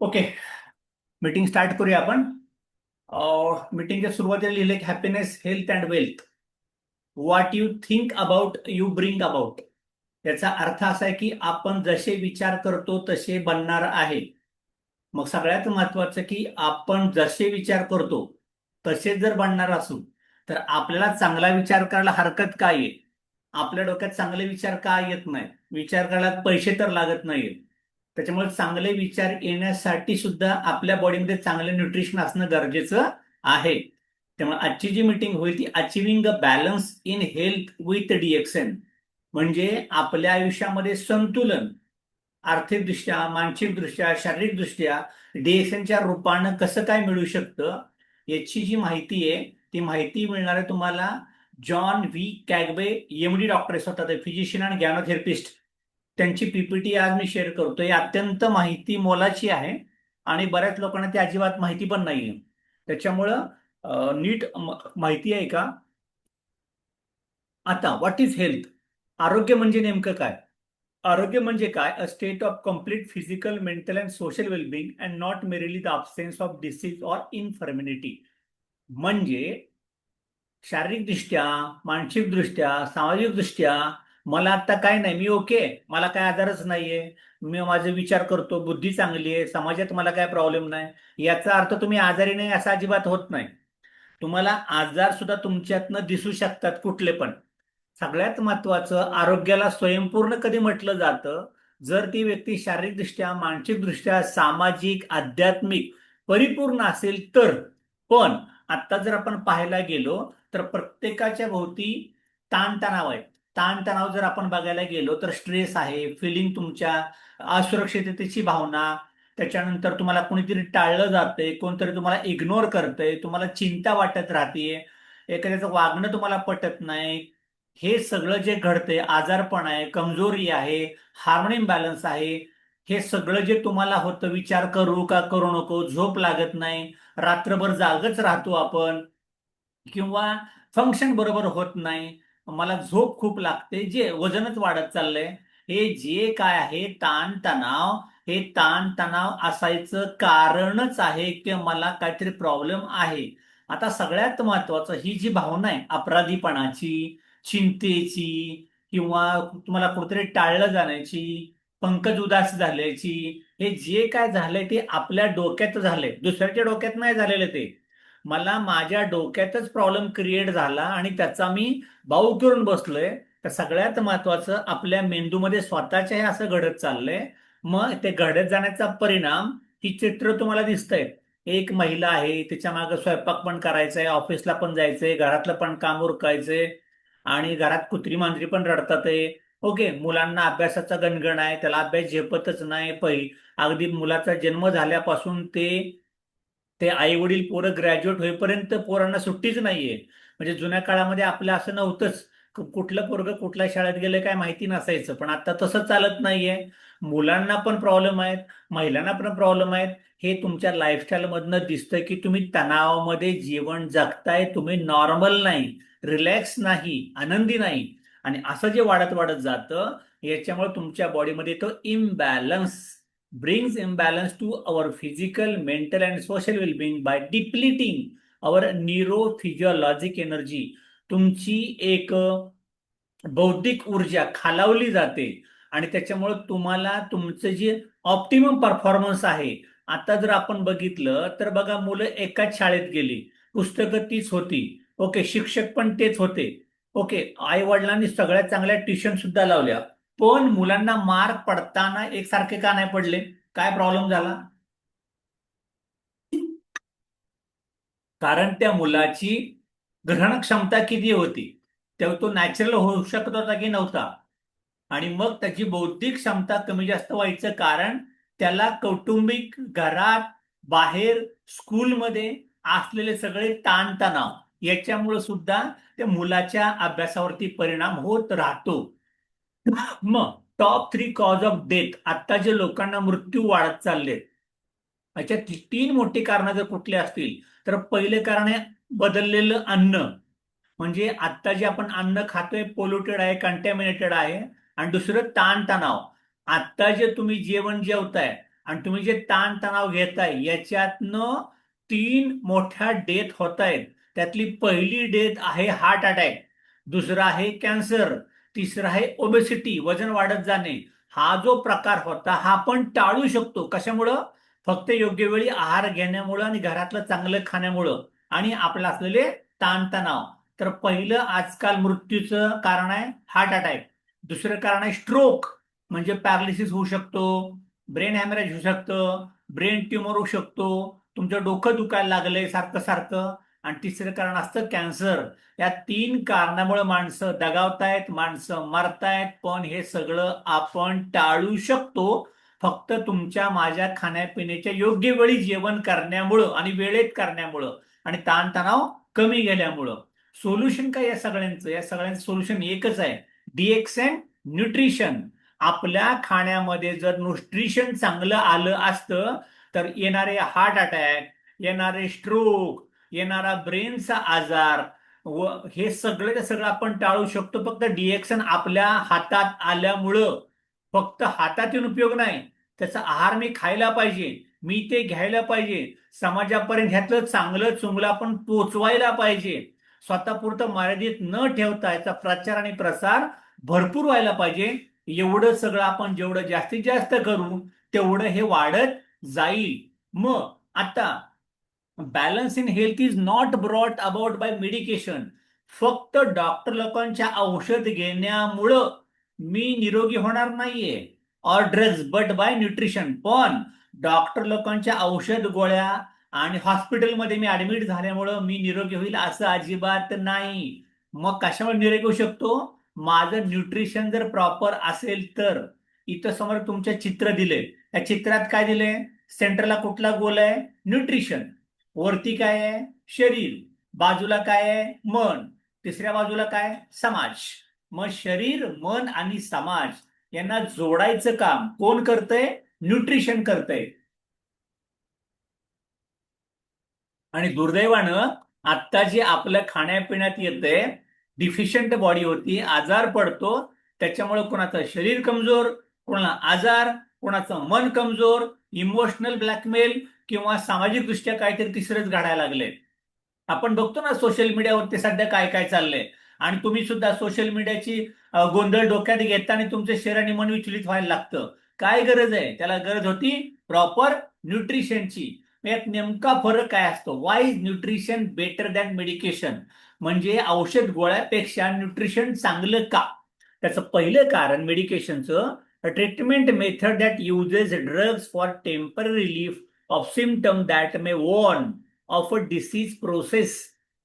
Okay. Meeting start करूया आपण. मीटिंगच्या सुरुवातीला लिहिले happiness health and wealth. What you think about you bring about. याचा अर्थ असा आहे की आपण जसे विचार करतो तसे बनणार आहे. मग सगळ्यात महत्वाचं की आपण जसे विचार करतो तसेच जर बनणार असू तर आपल्याला चांगला विचार करायला हरकत काय आहे? आपल्या डोक्यात चांगले विचार का येत नाहीत? विचार करायला पैसे तर लागत नाहीत. त्याच्यामुळे चांगले विचार येण्यासाठी सुद्धा आपल्या बॉडीमध्ये चांगले न्यूट्रिशन असणं गरजेचं आहे. त्यामुळे आजची जी मीटिंग होईल ती achieving a balance in health with DXN. म्हणजे आपल्या आयुष्यामध्ये संतुलन आर्थिकदृष्ट्या, मानसिकदृष्ट्या, शारीरिकदृष्ट्या DXNच्या रूपानं कसं काय मिळू शकतं याची जी माहिती आहे ती माहिती मिळणार आहे तुम्हाला. जॉन व्ही कॅगबे, MD डॉक्टर स्वतः फिजिशियन आणि ज्ञानथेरपिस्ट. त्यांची PPT आज मी शेअर करतो. ही अत्यंत माहिती मोलाची आहे आणि बऱ्याच लोकांना ती अजिबात माहिती पण नाहीये. त्याच्यामुळं नीट माहिती आहे का? आता व्हॉट इज हेल्थ? आरोग्य म्हणजे नेमकं काय? आरोग्य म्हणजे काय? A state of complete physical, mental and social wellbeing and not merely the absence of disease or infirmity. म्हणजे शारीरिकदृष्ट्या, मानसिकदृष्ट्या, सामाजिकदृष्ट्या मला आता काय नाही, मी ओके, मला काय आजारच नाहीये, मी माझे विचार करतो, बुद्धी चांगली आहे, समाजात मला काय प्रॉब्लेम नाही, याचा अर्थ तुम्ही आजारी नाही असा अजिबात होत नाही. तुम्हाला आजार सुद्धा तुमच्यातनं दिसू शकतात कुठले पण. सगळ्यात महत्वाचं, आरोग्याला स्वयंपूर्ण कधी म्हटलं जातं? जर ती व्यक्ती शारीरिकदृष्ट्या, मानसिकदृष्ट्या, सामाजिक, आध्यात्मिक परिपूर्ण असेल तर. पण आता जर आपण पाहायला गेलो तर प्रत्येकाच्या भोवती ताणतणाव आहे. ताणतणाव जर आपण बघायला गेलो तर स्ट्रेस आहे, फिलिंग तुमच्या असुरक्षिततेची भावना, त्याच्यानंतर तुम्हाला कोणीतरी टाळलं जातंय, कोणतरी तुम्हाला इग्नोर करतंय, तुम्हाला चिंता वाटत राहतेय, एखाद्याचं वागणं तुम्हाला पटत नाही. हे सगळं जे घडतंय, आजारपण आहे, कमजोरी आहे, हार्मोन इम्बॅलन्स आहे, हे सगळं जे तुम्हाला होतं, विचार करू का करू नको, झोप लागत नाही, रात्रभर जागच राहतो आपण, किंवा फंक्शन बरोबर होत नाही, मला झोप खूप लागते, जे वजनच वाढत चाललंय, हे जे काय आहे ताणतणाव, हे ताणतणाव असायचं कारणच आहे की मला काहीतरी प्रॉब्लेम आहे. आता सगळ्यात महत्वाचं, ही जी भावना आहे अपराधीपणाची, चिंतेची, किंवा तुम्हाला कुठेतरी टाळलं जाण्याची, पंकज उदास झाल्याची, हे जे काय झालंय ते आपल्या डोक्यात झालंय, दुसऱ्याच्या डोक्यात नाही झालेलं ते. मला माझ्या डोक्यातच प्रॉब्लेम क्रिएट झाला आणि त्याचा मी बाऊ करून बसलोय. तर सगळ्यात महत्वाचं, आपल्या मेंदूमध्ये स्वतःच्या हे असं घडत चाललंय. मग ते घडत जाण्याचा परिणाम, ही चित्र तुम्हाला दिसतंय. एक महिला आहे, तिच्या मागे स्वयंपाक पण करायचंय, ऑफिसला पण जायचंय, घरातलं पण काम उरकायचंय, आणि घरात कुत्री मांजरी पण रडतात आहे. ओके, मुलांना अभ्यासाचा गणगण आहे, त्याला अभ्यास झेपतच नाही. अगदी मुलाचा जन्म झाल्यापासून ते ते आई वडील पोरं ग्रॅज्युएट होईपर्यंत पोरांना सुट्टीच नाहीये. म्हणजे जुन्या काळामध्ये आपलं असं नव्हतंच. कुठलं पोरग कुठल्या शाळेत गेलं काय माहिती नसायचं, पण आता तसं चालत नाहीये. मुलांना पण प्रॉब्लेम आहेत, महिलांना पण प्रॉब्लेम आहेत. हे तुमच्या लाईफस्टाईल मधनं दिसतंय की तुम्ही तणावामध्ये जीवन जगताय, तुम्ही नॉर्मल नाही, रिलॅक्स नाही, आनंदी नाही. आणि असं जे वाढत वाढत जातं, याच्यामुळे तुमच्या बॉडीमध्ये तो imbalance brings imbalance to our physical, mental, and social well-being by depleting our neurophysiologic energy. तुमची एक बौद्धिक ऊर्जा खालावली जाते आणि त्याच्यामुळे तुम्हाला तुमचं जे ऑप्टिमम परफॉर्मन्स आहे. आता जर आपण बघितलं तर बघा, मुलं एकाच शाळेत गेली, पुस्तकं तीच होती, ओके, शिक्षक पण तेच होते, ओके, आई वडिलांनी सगळ्यात चांगल्या ट्युशन सुद्धा लावल्या, पण मुलांना मार्क पडताना एकसारखे का नाही पडले? काय प्रॉब्लेम झाला? कारण त्या मुलाची ग्रहण क्षमता किती होती, तेव्हा तो नॅचरल होऊ शकत होता की नव्हता. आणि मग त्याची बौद्धिक क्षमता कमी जास्त व्हायचं कारण त्याला कौटुंबिक, घरात, बाहेर, स्कूलमध्ये असलेले सगळे ताणतणाव, याच्यामुळे सुद्धा त्या मुलाच्या अभ्यासावरती परिणाम होत राहतो. मग टॉप 3 कॉज ऑफ डेथ, आता जे लोकांना मृत्यू वाढत चाललेत, याच्यात तीन मोठी कारणं जर कुठली असतील तर पहिले कारण आहे बदललेलं अन्न. म्हणजे आता जे आपण अन्न खातोय पोल्युटेड आहे, कंटॅमिनेटेड आहे. आणि दुसरं ताणतणाव. आता जे तुम्ही जेवण जेवताय, आणि तुम्ही जे ताणतणाव घेताय याच्यातनं 3 मोठ्या डेथ होत आहेत. त्यातली पहिली डेथ आहे हार्ट अटॅक, दुसरा आहे कॅन्सर, तिसरा आहे ओबेसिटी, वजन वाढत जाणे. हा जो प्रकार होता हा आपण टाळू शकतो. कशामुळं? फक्त योग्य वेळी आहार घेण्यामुळं आणि घरातलं चांगलं खाण्यामुळं आणि आपलं असलेले ताणतणाव. तर पहिलं आजकाल मृत्यूचं कारण आहे हार्ट अटॅक. दुसरं कारण आहे स्ट्रोक, म्हणजे पॅरालिसिस होऊ शकतो, ब्रेन हॅमरेज होऊ शकतं, ब्रेन ट्युमर होऊ शकतो, तुमचं डोकं दुखायला लागलंय सारखं सारखं. आणि तिसरं कारण असतं कॅन्सर. या 3 कारणामुळे माणसं दगावतायत, माणसं मरतायत. पण हे सगळं आपण टाळू शकतो फक्त तुमच्या माझ्या खाण्यापिण्याच्या योग्य वेळी जेवण करण्यामुळं आणि वेळेत करण्यामुळं आणि ताणतणाव कमी गेल्यामुळं. सोल्युशन काय या सगळ्यांचं सोल्युशन एकच आहे, DXN न्यूट्रिशन. आपल्या खाण्यामध्ये जर न्यूट्रिशन चांगलं आलं असतं तर येणारे हार्ट अटॅक, येणारे स्ट्रोक, येणारा ब्रेनचा आजार व हे सगळं सगळं आपण टाळू शकतो फक्त DXN आपल्या हातात आल्यामुळं. फक्त हातात येऊन उपयोग नाही, त्याचा आहार मी खायला पाहिजे, मी ते घ्यायला पाहिजे, समाजापर्यंत ह्यातलं चांगलं चुंगलं आपण पोचवायला पाहिजे. स्वतःपुरतं मर्यादित न ठेवता याचा प्रचार आणि प्रसार भरपूर व्हायला पाहिजे. एवढं सगळं आपण जेवढं जास्तीत जास्त करू तेवढं हे वाढत जाईल. मग आता balance in health is not brought about by medication. फक्त डॉक्टर लोकांच्या औषध घेण्यामुळं मी निरोगी होणार नाहीये, or drugs, but by nutrition. पण डॉक्टर लोकांच्या औषध गोळ्या आणि हॉस्पिटलमध्ये मी ऍडमिट झाल्यामुळं मी निरोगी होईल असं अजिबात नाही. मग कशामुळे निरोगी होऊ शकतो? माझं न्यूट्रिशन जर प्रॉपर असेल तर. इथं समोर तुमच्या चित्र दिले, या चित्रात काय दिले? सेंटरला कुठला गोल आहे? न्यूट्रिशन. वरती काय आहे? शरीर. बाजूला काय आहे? मन. तिसऱ्या बाजूला काय? समाज. मग शरीर, मन आणि समाज यांना जोडायचं काम कोण करतंय? न्यूट्रिशन करतंय. आणि दुर्दैवानं आता जे आपल्या खाण्यापिण्यात येतंय, डिफिशियंट बॉडी होती, आजार पडतो. त्याच्यामुळे कोणाचं शरीर कमजोर, कोणाला आजार, कोणाचं मन कमजोर, इमोशनल ब्लॅकमेल किंवा सामाजिक दृष्ट्या काहीतरी तिसरंच घडायला लागले. आपण बघतो ना सोशल मीडियावरती सध्या काय काय चाललंय. आणि तुम्ही सुद्धा सोशल मीडियाची गोंधळ डोक्यात घेता आणि तुमचं शरीर आणि मन विचलित व्हायला लागतं. काय गरज आहे? त्याला गरज होती प्रॉपर न्यूट्रिशनची. यात नेमका फरक काय असतो? Why is nutrition better than medication? म्हणजे औषध गोळ्यापेक्षा न्यूट्रिशन चांगलं का? त्याचं पहिलं कारण मेडिकेशनचं, treatment method that uses drugs for temporary relief of symptom that may warn off a disease process.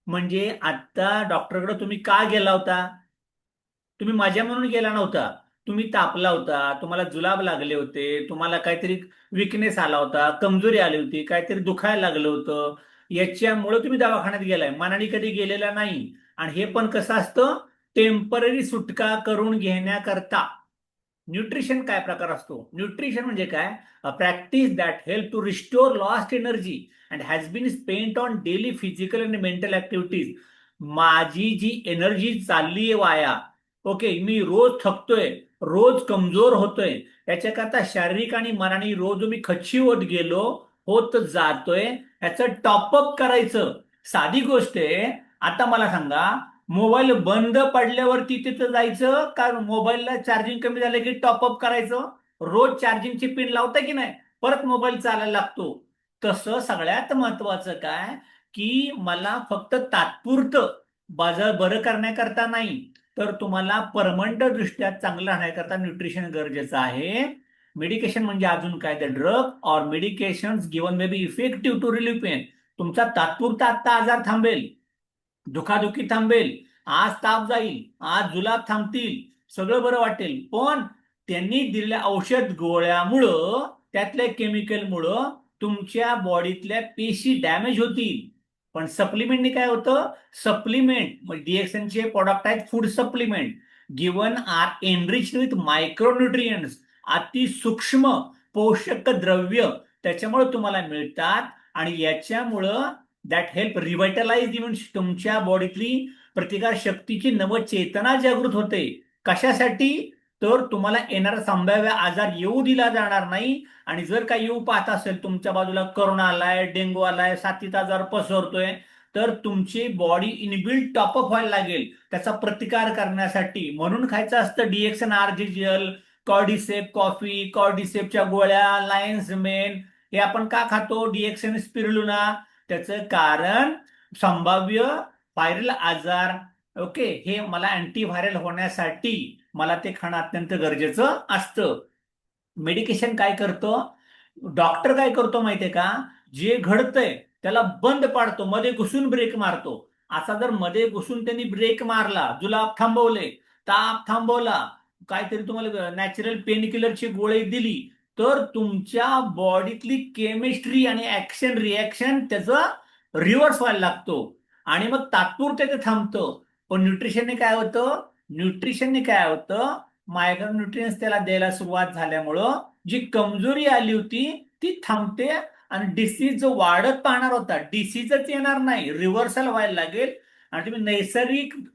म्हणजे आता डॉक्टरकडे तुम्ही का गेला होता? तुम्ही मजा म्हणून गेला नव्हता. तुम्ही तापला होता, तुम्हाला जुलाब लागले होते, तुम्हाला काहीतरी विकनेस आला होता, कमजोरी आली होती, काहीतरी दुखायला लागलं होतं. याच्यामुळे तुम्ही दवाखान्यात गेलाय, मनाने कधी गेलेला नाही. आणि हे पण कसं असतं? टेम्पररी सुटका करून घेण्याकरता. न्यूट्रिशन काय प्रकार असतो? न्यूट्रिशन म्हणजे काय? A practice that help to restore lost energy and has been spent on daily physical and mental activities. माझी जी एनर्जी चालली आहे वाया, ओके, मी रोज थकतोय, रोज कमजोर होतोय, याच्याकरता शारीरिक आणि मनाने रोज मी खच्ची होत गेलो, होत जातोय, याचं टॉपअप करायचं. साधी गोष्ट आहे. आता मला सांगा, मोबाईल बंद पडल्यावरती तिथं जायचं का मोबाईलला चार्जिंग कमी झालं की टॉपअप करायचं? रोज चार्जिंगची पिन लावता की नाही, परत मोबाईल चालायला लागतो. तसं सगळ्यात महत्वाचं काय, की मला फक्त तात्पुरतं बाजार बरं करण्याकरता नाही, तर तुम्हाला परमनंट दृष्ट्या चांगलं राहण्याकरता न्यूट्रिशन गरजेचं आहे. मेडिकेशन म्हणजे अजून काय? The drug or medication given may be effective to relieve pain. तुमचा तात्पुरता आत्ता आजार थांबेल, दुखादुखी थांबेल, आज ताप जाईल, आज जुलाब थांबतील, सगळं बरं वाटेल. पण त्यांनी दिलेल्या औषध गोळ्यामुळं, त्यातल्या केमिकलमुळं तुमच्या बॉडीतल्या पेशी डॅमेज होतील. पण सप्लिमेंटने काय होतं? सप्लिमेंट DXNचे प्रोडक्ट आहेत food supplement, given are enriched with micronutrients, अति सूक्ष्म पोषक द्रव्य त्याच्यामुळे तुम्हाला मिळतात. आणि याच्यामुळं दॅट हेल्प रिव्हायटलाइज इव्हन तुमच्या बॉडीतली प्रतिकार शक्तीची नवचेतना जागृत होते. कशासाठी? तर तुम्हाला येणारा संभाव्य आजार येऊ दिला जाणार नाही. आणि जर काही येऊ पाहत असेल, तुमच्या बाजूला करोना आलाय, डेंगू आलाय, साथीचा आजार पसरतोय, तर तुमची बॉडी इनबिल्ट टॉपअप व्हायला लागेल त्याचा प्रतिकार करण्यासाठी. म्हणून खायचं असतं DXN RGGL, कॉर्डिसेप कॉफी, कॉर्डिसेपच्या गोळ्या, लायन्स मेन. हे आपण का खातो? DXN spirulina. त्याचं कारण संभाव्य व्हायरल आजार, ओके, हे मला अँटीव्हायरल होण्यासाठी मला ते खाणं अत्यंत गरजेचं असतं. मेडिकेशन काय करतं? डॉक्टर काय करतो माहितीये का? जे घडतंय त्याला बंद पाडतो, मध्ये घुसून ब्रेक मारतो. असा जर मध्ये घुसून त्यांनी ब्रेक मारला, जुलाब थांबवले, ताप थांबवला, काहीतरी तुम्हाला नॅचरल पेन किलरची गोळी दिली, तर तुमच्या बॉडीतली केमिस्ट्री आणि ऍक्शन रिॲक्शन त्याचं रिव्हर्स व्हायला लागतो. आणि मग तात्पुरते ते थांबतं. पण न्यूट्रिशनने काय होतं, मायक्रोन्युट्रियन्स त्याला द्यायला सुरुवात झाल्यामुळं जी कमजोरी आली होती ती थांबते. आणि डिसीज जो वाढत पाहणार होता, डिसीजच येणार नाही, रिव्हर्सल व्हायला लागेल. आणि तुम्ही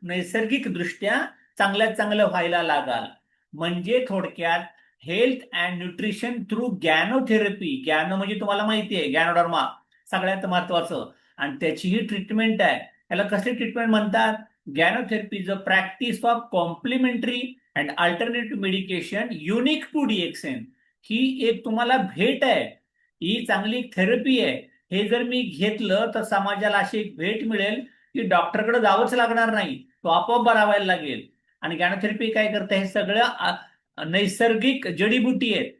नैसर्गिक दृष्ट्या चांगल्यात चांगलं व्हायला लागाल. म्हणजे थोडक्यात हेल्थ अँड न्यूट्रिशन थ्रू गॅनोथेरपी. गॅनो म्हणजे तुम्हाला माहिती आहे, गॅनोडर्मा सगळ्यात महत्वाचं, आणि त्याची ही ट्रीटमेंट आहे. याला कसली ट्रीटमेंट म्हणतात? Ganotherapy is a practice of complementary and alternative medication unique to DXN. ही एक तुम्हाला भेट आहे, ही चांगली थेरपी आहे. हे जर मी घेतलं तर समाजाला अशी एक भेट मिळेल की डॉक्टरकडे जावंच लागणार नाही, तो आपोआप बरा व्हायला लागेल. आणि गॅनोथेरपी काय करते? हे सगळं नैसर्गिक जडीबुटी आहेत.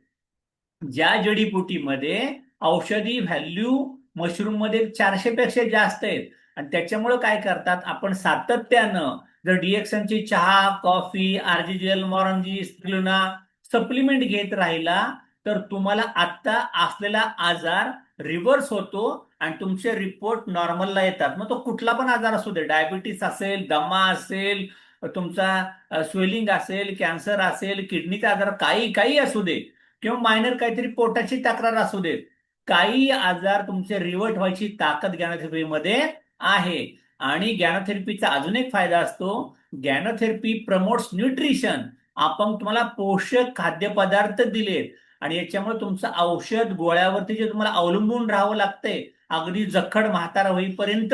ज्या जडीबुटीमध्ये औषधी व्हॅल्यू मशरूम मध्ये 400 पेक्षा जास्त आहेत. आणि त्याच्यामुळे काय करतात, आपण सातत्यानं जर DXNची चहा, कॉफी, RGGL, मॉरंजी, स्पिरुलिना सप्लिमेंट घेत राहिला, तर तुम्हाला आता असलेला आजार रिव्हर्स होतो आणि तुमचे रिपोर्ट नॉर्मलला येतात. मग तो कुठला पण आजार असू दे, डायबिटीस असेल, दमा असेल, तुमचा स्वेलिंग असेल, कॅन्सर असेल, किडनीचा आजार, काही काही असू दे, किंवा मायनर काहीतरी पोटाची तक्रार असू देत, काही आजार तुमचे रिव्हर्ट व्हायची ताकद गॅनोथेरपीमध्ये आहे. आणि गॅनोथेरपीचा अजून एक फायदा असतो, गॅनोथेरपी प्रमोट्स न्यूट्रिशन. आपण तुम्हाला पोषक खाद्यपदार्थ दिलेत आणि याच्यामुळे तुमचं औषध गोळ्यावरती जे तुम्हाला अवलंबून राहावं लागतंय अगदी जखड म्हातारा होईपर्यंत,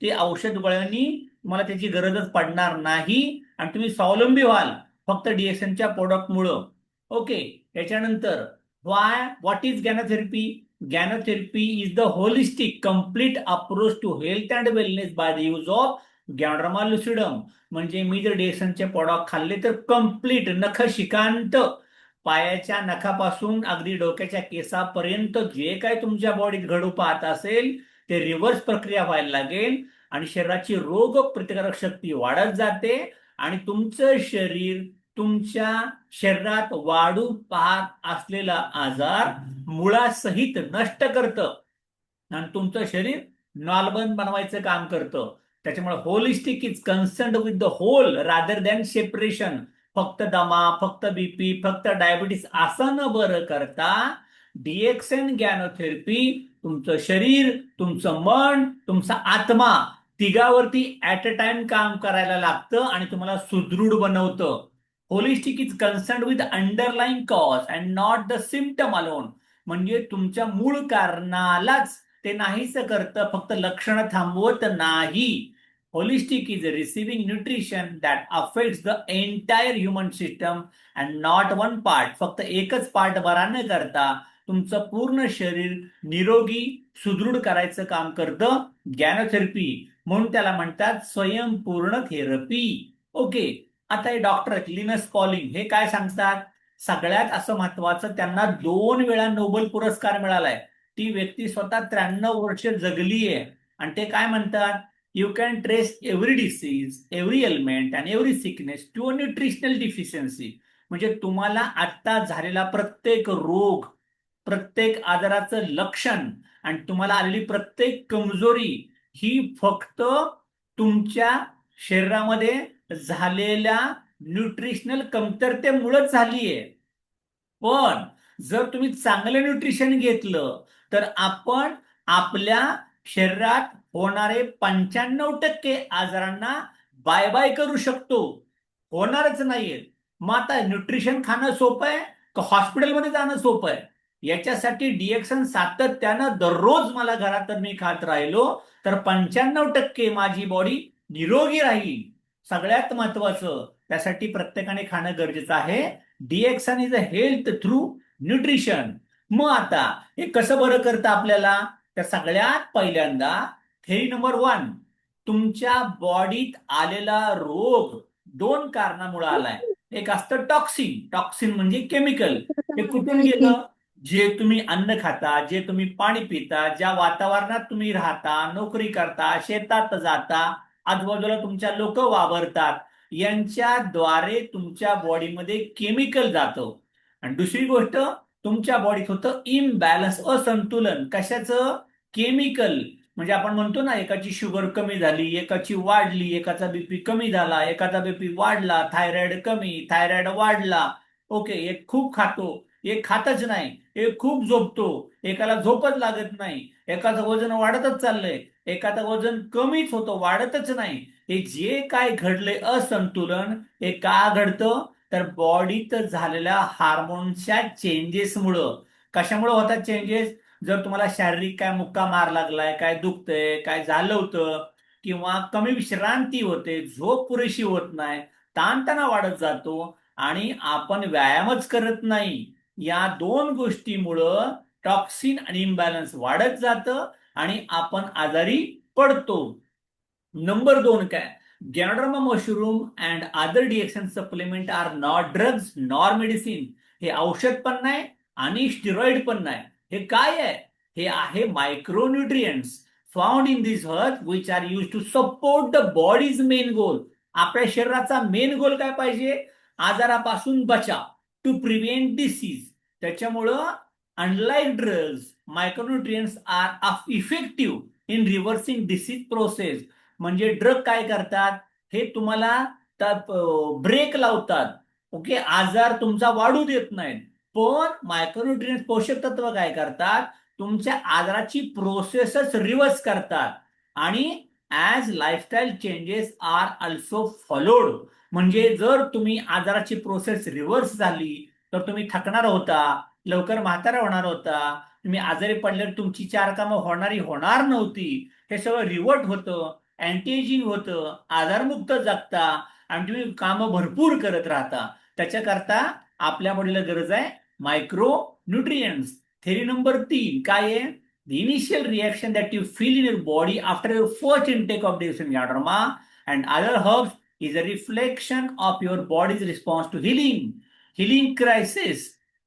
ते औषध गोळ्यांनी तुम्हाला त्याची गरजच पडणार नाही आणि तुम्ही स्वावलंबी व्हाल फक्त DXNच्या प्रोडक्टमुळं. ओके. त्याच्यानंतर what is ganotherapy? Ganotherapy is the holistic complete approach to health and wellness by the use of ganoderma lucidum. म्हणजे मी जर DXNचे प्रोडक्ट खाल्ले तर कम्प्लीट नख शिकांत, पायाच्या नखापासून अगदी डोक्याच्या केसापर्यंत जे काय तुमच्या बॉडीत घडू पाहत असेल ते रिव्हर्स प्रक्रिया व्हायला लागेल आणि शरीराची रोग प्रतिकारक शक्ती वाढत जाते आणि तुमचं शरीर तुमच्या शरीरात वाढू पाहत असलेला आजार मुळासहित नष्ट करतं आणि तुमचं शरीर नॉर्मल बनवायचं काम करतं. त्याच्यामुळे holistic is concerned with the whole rather than separation. फक्त दमा, फक्त BP, फक्त डायबिटीस असं न बरं करता DXN गॅनोथेरपी तुमचं शरीर, तुमचं मन, तुमचा आत्मा तिघावरती ऍट अ टाइम काम करायला लागतं आणि तुम्हाला सुदृढ बनवतं. Holistic is concerned with underline cause and not the symptom alone. म्हणजे तुमच्या मूळ कारणालाच ते नाहीच करतं, फक्त लक्षणं थांबवत नाही. Holistic is receiving nutrition that affects the entire human system and not one part. फक्त एकच पार्ट बरा न करता तुमचं पूर्ण शरीर निरोगी सुदृढ करायचं काम करतं गॅनोथेरपी. म्हणून त्याला म्हणतात स्वयंपूर्ण थेरपी. ओके. आता हे डॉक्टर लिनस पॉलिंग हे काय सांगतात? सगळ्यात असं महत्वाचं, त्यांना 2 वेळा नोबेल पुरस्कार मिळालाय. ती व्यक्ती स्वतः 93 वर्ष जगली आहे. आणि ते काय म्हणतात? You can trace every disease, every element and every sickness to a nutritional deficiency. म्हणजे तुम्हाला आता झालेला प्रत्येक रोग, प्रत्येक आजाराचं लक्षण आणि तुम्हाला आलेली प्रत्येक कमजोरी ही फक्त तुमच्या शरीरामध्ये झालेल्या न्यूट्रिशनल कमतरतेमुळेच झालीये. पण जर तुम्ही चांगलं न्यूट्रिशन घेतलं तर आपण आपल्या शरीरात होणारे 95% आजारांना बाय बाय करू शकतो. होणारच नाहीये. मग आता न्यूट्रिशन खाणं सोपं आहे का हॉस्पिटलमध्ये जाणं सोपं आहे? याच्यासाठी डिएक्सन सातत्यानं दररोज मला घरात जर मी खात राहिलो तर 95% माझी बॉडी निरोगी राहील. सगळ्यात महत्वाचं त्यासाठी प्रत्येकाने खाणं गरजेचं आहे. DXN is a health through nutrition. मग आता हे कसं बरं करतं आपल्याला? तर सगळ्यात पहिल्यांदा थेरी नंबर 1, तुमच्या बॉडीत आलेला रोग 2 कारणामुळे आलाय. एक असतं टॉक्सिन. टॉक्सिन म्हणजे केमिकल. हे कुठून गेलं? जे तुम्ही अन्न खाता, जे तुम्ही पाणी पिता, ज्या वातावरणात तुम्ही राहता, नोकरी करता, शेतात जाता, आजूबाजूला तुमच्या लोक वावरतात, यांच्याद्वारे तुमच्या बॉडीमध्ये केमिकल जातं. आणि दुसरी गोष्ट, तुमच्या बॉडीत होतं इम्बॅलन्स, असंतुलन. कशाचं? केमिकल. म्हणजे आपण म्हणतो ना, एकाची शुगर कमी झाली, एकाची वाढली, एकाचा बीपी कमी झाला, एकाचा बीपी वाढला, थायरॉइड कमी, थायरॉइड वाढला. ओके, एक खूप खातो, एक खातच नाही, एक खूप झोपतो, एकाला झोपच लागत नाही, एकाचं वजन वाढतच चाललंय, एकाचं वजन कमीच होतं, वाढतच नाही. हे जे काय घडलंय असंतुलन, हे का घडतं? तर बॉडीत झालेल्या हार्मोनच्या चेंजेसमुळं. कशामुळे होतात चेंजेस? जर तुम्हाला शारीरिक काय मुक्का मार लागलाय, काय दुखतंय, काय झालं होतं, किंवा कमी विश्रांती होते, झोप पुरेशी होत नाही, ताणतणाव वाढत जातो आणि आपण व्यायामच करत नाही, या 2 गोष्टीमुळं टॉक्सिन आणि इम्बॅलन्स वाढत जातं आणि आपण आजारी पडतो. नंबर 2 काय? Ganoderma mushroom and other DXN supplement are not drugs nor medicine. हे औषध पण नाही आणि स्टिरॉइड पण नाही. हे काय आहे? हे आहे micronutrients found in this earth which are use to support the body's main goal. आपल्या शरीराचा मेन गोल काय पाहिजे? आजारापासून बचाव, टू प्रिव्हेंट डिसीज. त्याच्यामुळं unlike drugs, micronutrients are effective in reversing disease process. म्हणजे ड्रग काय करतात? हे तुम्हाला ब्रेक लावतात. ओके, आजार तुमचा वाढू देत नाहीत. पण मायक्रोन्युट्रियंट पोषक तत्व काय करतात? तुमच्या आजाराची प्रोसेसच रिव्हर्स करतात. आणि as lifestyle changes are also followed. म्हणजे जर तुम्ही आजाराची प्रोसेस रिव्हर्स झाली तर तुम्ही थकणार होता, लवकर म्हातारा होणार होता, तुम्ही आजारी पडल्यावर तुमची 4 कामं होणार नव्हती. हे सगळं रिव्हर्ट होतं, अँटी एजिंग होतं, आजारमुक्त जगता आणि तुम्ही कामं भरपूर करत राहता. त्याच्याकरता आपल्या बॉडीला गरज आहे मायक्रो न्यूट्रियंट्स. थेरी नंबर 3 काय आहे? The initial reaction that you feel in your body after your first intake of Deoxynivadarma and other herbs is a reflection of your body's response to healing. Healing crisis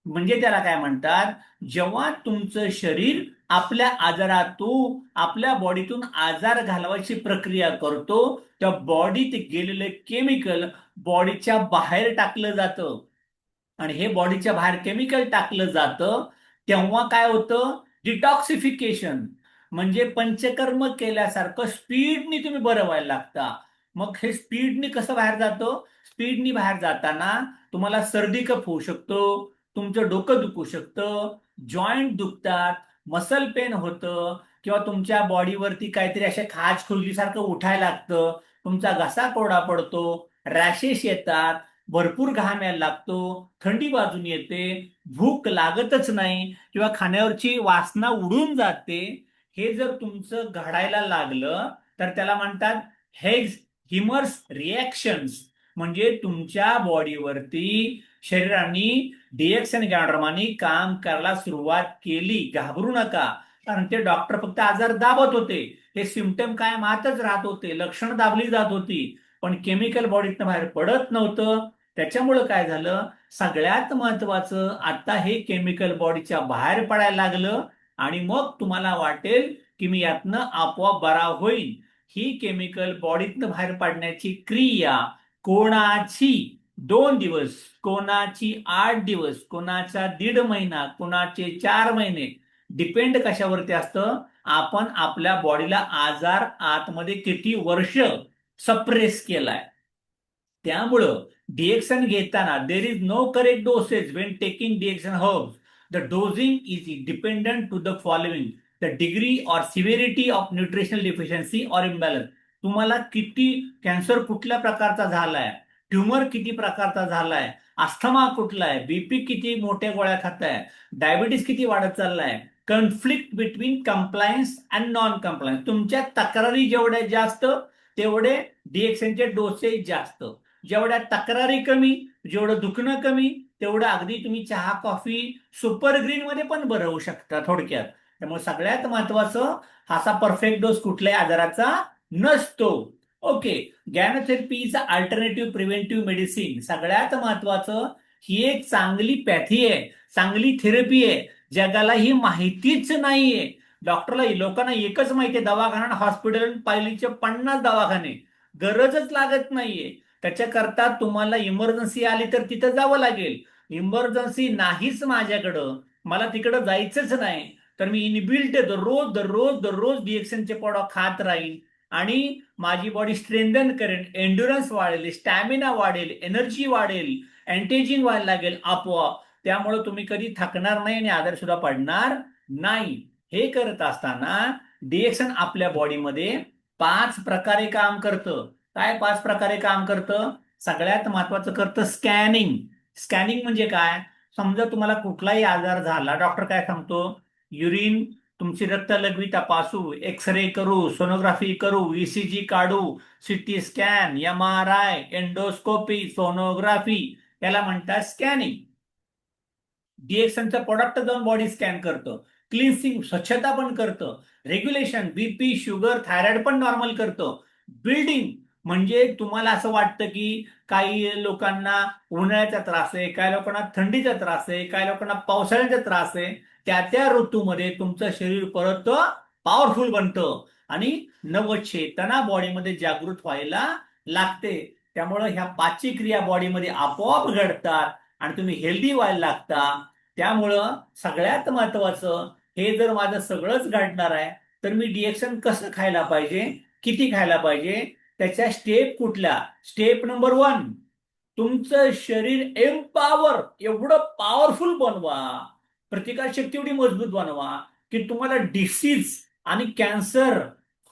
म्हणजे त्याला काय म्हणतात? जेव्हा तुमचं शरीर आपल्या आजारातून, आपल्या बॉडीतून आजार घालवायची प्रक्रिया करतो, त्या बॉडीत गेलेले केमिकल बॉडीच्या बाहेर टाकलं जातं. आणि हे बॉडीच्या बाहेर केमिकल टाकलं जातं तेव्हा काय होतं? डिटॉक्सिफिकेशन. म्हणजे पंचकर्म केल्यासारखं स्पीडनी तुम्ही बरं व्हायला लागता. मग हे स्पीडनी कसं बाहेर जातं? स्पीडनी बाहेर जाताना तुम्हाला सर्दी कफ होऊ शकतो, तुमचं डोकं दुखू शकतं, जॉईंट दुखतात, मसल पेन होतं, किंवा तुमच्या बॉडीवरती काहीतरी अशा खाज खुर्जीसारखं उठायला लागतं, तुमचा घसा कोरडा पडतो, रॅशेस येतात, भरपूर घाम यायला लागतो, थंडी बाजून येते, भूक लागतच नाही किंवा खाण्यावरची वासना उडून जाते. हे जर तुमचं घडायला लागलं तर त्याला म्हणतात हेज हिमर्स रिॲक्शन्स. म्हणजे तुमच्या बॉडीवरती शरीराने डीएक्स आणि गॅनोडर्मानी काम करायला सुरुवात केली. घाबरू नका, कारण ते डॉक्टर फक्त आजार दाबत होते, हे सिम्पटम काय आतच राहत होते, लक्षण दाबली जात होती, पण केमिकल बॉडीतनं बाहेर पडत नव्हतं. त्याच्यामुळं काय झालं? सगळ्यात महत्वाचं, आता हे केमिकल बॉडीच्या बाहेर पडायला लागलं आणि मग तुम्हाला वाटेल की मी यातनं आपोआप बरा होईल. ही केमिकल बॉडीतनं बाहेर पडण्याची क्रिया कोणाची 2 दिवस, कोणाची 8 दिवस, कोणाचा 1.5 महिना, कोणाचे 4 महिने, डिपेंड कशावरती असतं? आपण आपल्या बॉडीला आजार आतमध्ये किती वर्ष सप्रेस केलाय. त्यामुळं डिएक्सन घेताना there is no correct dosage when taking डिएक्सन herbs. The dosing is dependent to the following: the degree or severity of nutritional deficiency or imbalance. तुम्हाला किती कॅन्सर कुठल्या प्रकारचा झालाय, ट्युमर किती प्रकारचा झालाय, अस्थमा कुठला आहे, बीपी किती मोठ्या गोळ्या खाताय, डायबिटीस किती वाढत चाललाय, conflict between compliance and non compliance. तुमच्या तक्रारी जेवढ्या जास्त तेवढे डीएक्सएनचे डोसेज जास्त. जेवढ्या तक्रारी कमी, जेवढं दुखणं कमी, तेवढं अगदी तुम्ही चहा कॉफी सुपर ग्रीन मध्ये पण बरं होऊ शकता थोडक्यात. त्यामुळे सगळ्यात महत्वाचं, असा परफेक्ट डोस कुठल्याही आजाराचा नसतो. Okay. Ganotherapy is alternative preventive medicine. सगळ्यात महत्वाचं, ही एक चांगली पॅथी आहे, चांगली थेरपी आहे. जगाला ही माहितीच नाहीये. डॉक्टरला लोकांना एकच माहितीये, दवाखाना हॉस्पिटल पाहिलीचे 50 दवाखाने. गरजच लागत नाहीये. त्याच्याकरता तुम्हाला इमर्जन्सी आली तर तिथं जावं लागेल. इमर्जन्सी नाहीच माझ्याकडं, मला तिकडं जायचंच नाही, तर मी इनबिल्ट दररोज दररोज दररोज डीएक्सएनचे प्रॉडक्ट खात राहील आणि माझी बॉडी स्ट्रेंथन करेन, एन्ड्युरन्स वाढेल, स्टॅमिना वाढेल, एनर्जी वाढेल, अँटेजिंग व्हायला लागेल आपोआप. त्यामुळे तुम्ही कधी थकणार नाही आणि आजारी सुद्धा पडणार नाही. हे करत असताना डीएक्सन आपल्या बॉडीमध्ये 5 प्रकारे काम करतं. काय 5 प्रकारे काम करतं? सगळ्यात महत्वाचं करतं स्कॅनिंग. स्कॅनिंग म्हणजे काय? समजा तुम्हाला कुठलाही आजार झाला, डॉक्टर काय सांगतो, युरिन तुमची रक्तलघवी तपासू, एक्सरे करू, सोनोग्राफी करू, ईसीजी काढू, CT scan, MRI, endoscopy, sonography, याला म्हणतात स्कॅनिंग. डीएक्सनचं प्रोडक्ट जाऊन बॉडी स्कॅन करतं, क्लिन्सिंग स्वच्छता पण करतं, रेग्युलेशन बीपी शुगर थायरॉइड पण नॉर्मल करतं, बिल्डिंग म्हणजे तुम्हाला असं वाटतं की काही लोकांना उन्हाळ्याचा त्रास आहे, काही लोकांना थंडीचा त्रास आहे, काही लोकांना पावसाळ्याचा त्रास आहे, त्या त्या ऋतूमध्ये तुमचं शरीर परत पॉवरफुल बनतं आणि नवचेतना बॉडीमध्ये जागृत व्हायला लागते. त्यामुळं ह्या 5 क्रिया बॉडीमध्ये आपोआप घडतात आणि तुम्ही हेल्दी व्हायला लागता. त्यामुळं सगळ्यात महत्वाचं, हे जर माझं सगळंच घडणार आहे तर मी डीएक्सन कसं खायला पाहिजे, किती खायला पाहिजे, त्याच्या स्टेप कुठल्या? स्टेप नंबर 1, तुमचं शरीर एम्पावर एवढं पॉवरफुल बनवा, प्रतिकारशक्ती एवढी मजबूत बनवा की तुम्हाला डिसीज आणि कॅन्सर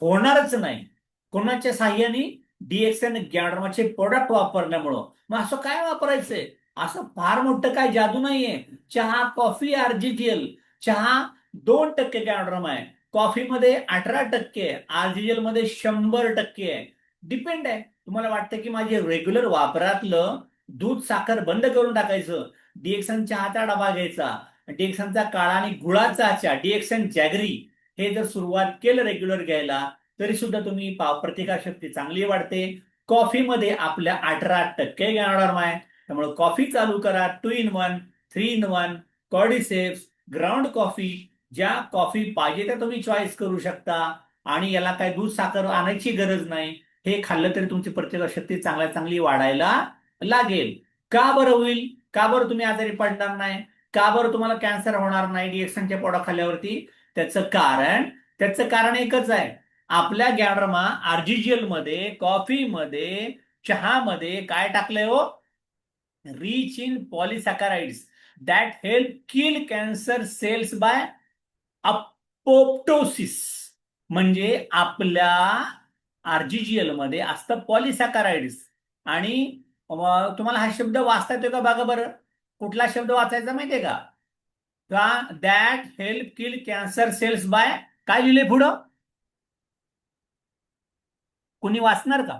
होणारच नाही. कोणाच्या साह्याने? डीएक्सन गॅनोडर्माचे प्रोडक्ट वापरल्यामुळं. मग असं काय वापरायचंय? असं फार मोठं काय जादू नाहीये. चहा कॉफी आरजीजीएल, चहा 2% गॅनोडर्मा आहे, कॉफीमध्ये 18%, आरजीजीएल मध्ये 100% आहे. डिपेंड आहे. तुम्हाला वाटतं की माझे रेग्युलर वापरातलं दूध साखर बंद करून टाकायचं, डीएक्सन चहाचा डबा घ्यायचा, डीएक्सनचा काळा आणि गुळाचा चहा, डीएक्सन जॅगरी, हे जर सुरुवात केलं रेग्युलर घ्यायला, तरी सुद्धा तुम्ही प्रतिकारशक्ती चांगली वाढते. कॉफीमध्ये आपल्या 18% गॅनोडर्मा आहे, त्यामुळे कॉफी चालू करा. 2 in 1, 3 in 1, cordyceps, ground coffee, ज्या कॉफी पाहिजे त्या तुम्ही चॉईस करू शकता आणि याला काय दूध साखर आणायची गरज नाही. हे खाल्लं तरी तुमची प्रतिकारशक्ती चांगली वाढायला लागेल. का बरं होईल? का बरं तुम्ही आजारी पडणार नाही? का बरं तुम्हाला कॅन्सर होणार नाही डीएक्सनचे प्रोडक्ट खाल्ल्यावरती? त्याचं कारण एकच आहे. आपल्या गॅनोडर्मा आरजीजीएल मध्ये, कॉफीमध्ये, चहामध्ये काय टाकलंय हो? Rich in polysaccharides that help kill cancer cells by apoptosis. म्हणजे आपल्या आरजीजीएल मध्ये असतं पॉलिसॅकराइड्स. आणि तुम्हाला हा शब्द वाचता येतो का बघा बरं? कुठला शब्द वाचायचा माहितीये का? That help kill cancer cells by, काय लिहिले पुढं? कोणी वाचणार का?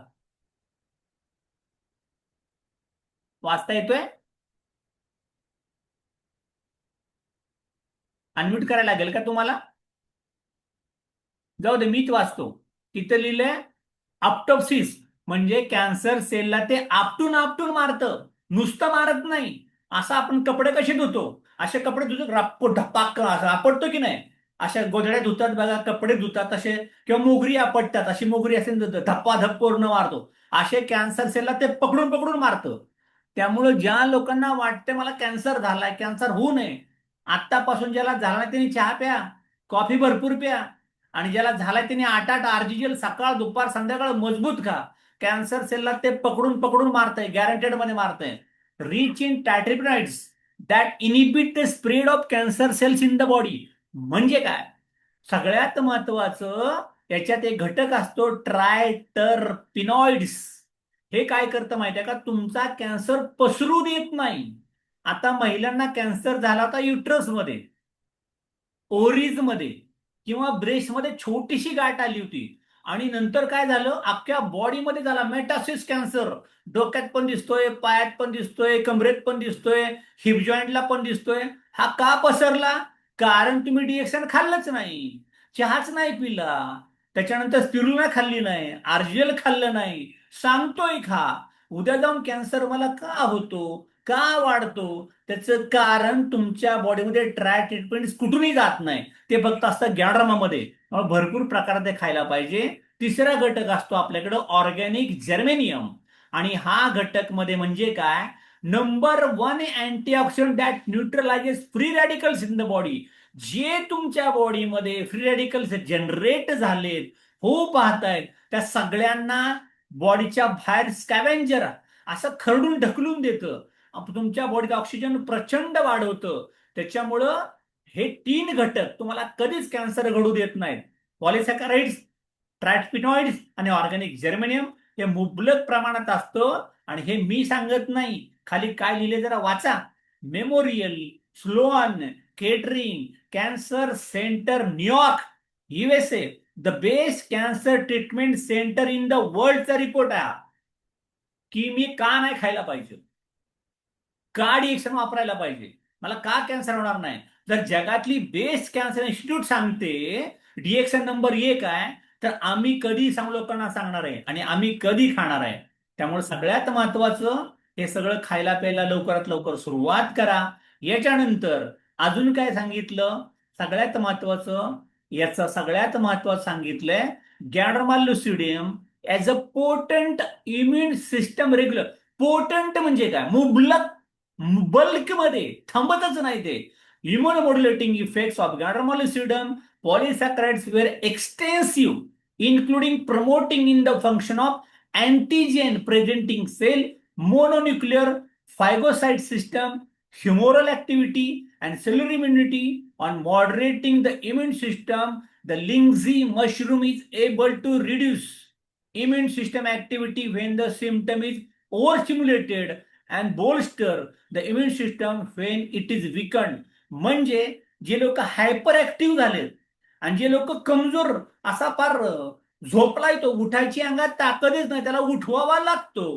वाचता येतोय? अनम्यूट करायला लागेल का तुम्हाला? जाऊ दे, मीच वाचतो. तिथं लिहिलंय अपटॉप्सिस, म्हणजे कॅन्सर सेलला ते आपटून आपटून मारतं, नुसतं मारत नाही. असं आपण कपडे कसे धुतो, असे कपडे धुतो, रप्प ढपाक असं आपटतो की नाही? अशा गोधड्या धुतात बघा, कपडे धुतात तसे, किंवा मोगरी आपटतात, अशी मोगरी असे धप्पा धप्प पूर्ण मारतो. असे कॅन्सर सेलला ते पकडून पकडून मारतं. त्यामुळं ज्या लोकांना वाटते मला कॅन्सर झालाय, कॅन्सर होऊ नये, आतापासून ज्याला झाला नाही त्यांनी चहा प्या, कॉफी भरपूर प्या, आणि ज्याला झालाय त्यांनी 8 आरजीजीएल सकाळ दुपार संध्याकाळ मजबूत खा. कॅन्सर सेलला ते पकडून पकडून मारतंय, गॅरंटेड मध्ये मारतंय. Rich in triterpenoids that inhibit the spread of cancer cells in the body. म्हणजे काय? सगळ्यात महत्वाचं, याच्यात एक घटक असतो ट्रायटरपिनॉइड्स. हे काय करतं माहिती आहे का, तुमचा कॅन्सर पसरू देत नाही. आता महिलांना कॅन्सर झाला होता युट्रसमध्ये, ओव्हरीजमध्ये किंवा ब्रेस्टमध्ये छोटीशी गाठ आली होती, आणि नंतर काय झालं, अख्ख्या बॉडीमध्ये झाला मेटासिस कॅन्सर. डोक्यात पण दिसतोय, पायात पण दिसतोय, कमरेत पण दिसतोय, हिप जॉईंटला पण दिसतोय. हा का पसरला? कारण तुम्ही डिएक्सन खाल्लंच नाही, चहाच नाही पिला, त्याच्यानंतर स्पिरुलिना खाल्ली नाही, आरजीएल खाल्लं नाही. सांगतोय खा. उद्या जाऊन कॅन्सर मला का होतो, का वाढतो? त्याचं कारण तुमच्या बॉडीमध्ये ट्राय ट्रीटमेंट कुठूनही जात नाही, ते फक्त असतं गॅड्रमामध्ये. भरपूर प्रकारात ते खायला पाहिजे. तिसरा घटक असतो आपल्याकडे ऑर्गॅनिक जर्मेनियम, आणि हा घटक मध्ये म्हणजे काय, number one antioxidant that neutralises free radicals in the body. जे तुमच्या बॉडीमध्ये फ्री रॅडिकल्स जनरेट झालेत, हो पाहतायत, त्या सगळ्यांना बॉडीच्या बाहेर स्कॅव्हेंजर असं खरडून ढकलून देतं. तुमच्या बॉडीत ऑक्सिजन प्रचंड वाढवतं. त्याच्यामुळं हे तीन घटक तुम्हाला कधीच कॅन्सर घडू देत नाहीत. पॉलिसॅकराइड्स, ट्रॅटपिनॉइड्स आणि ऑर्गॅनिक जर्मेनियम हे मुबलक प्रमाणात असतं. आणि हे मी सांगत नाही, खाली काय लिहिले जरा वाचा. Memorial Sloan Kettering cancer centre न्यूयॉर्क USA, the best cancer treatment centre in the वर्ल्डचा रिपोर्ट आहे, की मी का नाही खायला पाहिजे, का डिएक्शन वापरायला पाहिजे, मला का कॅन्सर होणार नाही. जर जगातली बेस्ट कॅन्सर इन्स्टिट्यूट सांगते डिएक्शन नंबर 1 आहे, तर आम्ही कधी लोकांना सांगणार आहे आणि आम्ही कधी खाणार आहे? त्यामुळे सगळ्यात महत्वाचं, हे सगळं खायला प्यायला लवकरात लवकर सुरुवात करा. याच्यानंतर अजून काय सांगितलं, सगळ्यात महत्वाचं, याचं सगळ्यात महत्वाचं सांगितलंय, ganoderma lucidum as a potent immune system regular. Potent म्हणजे काय, मुबलक, बल्कमध्ये थांबतच नाही ते. Immunomodulating effects of ganoderma lucidum polysaccharides were extensive, including promoting in the function of antigen presenting cell, mononuclear phagocyte system, humoral activity, and cellular immunity. On moderating the immune system, the Lingzi mushroom is able to reduce immune system activity when the symptom is overstimulated and bolster the immune system when it is weakened. म्हणजे जे लोक hyper active झालेत आणि जे लोक कमजोर, असा फार झोपलाय तो, उठायची अंगात ताकदच नाही, त्याला उठवावा लागतो,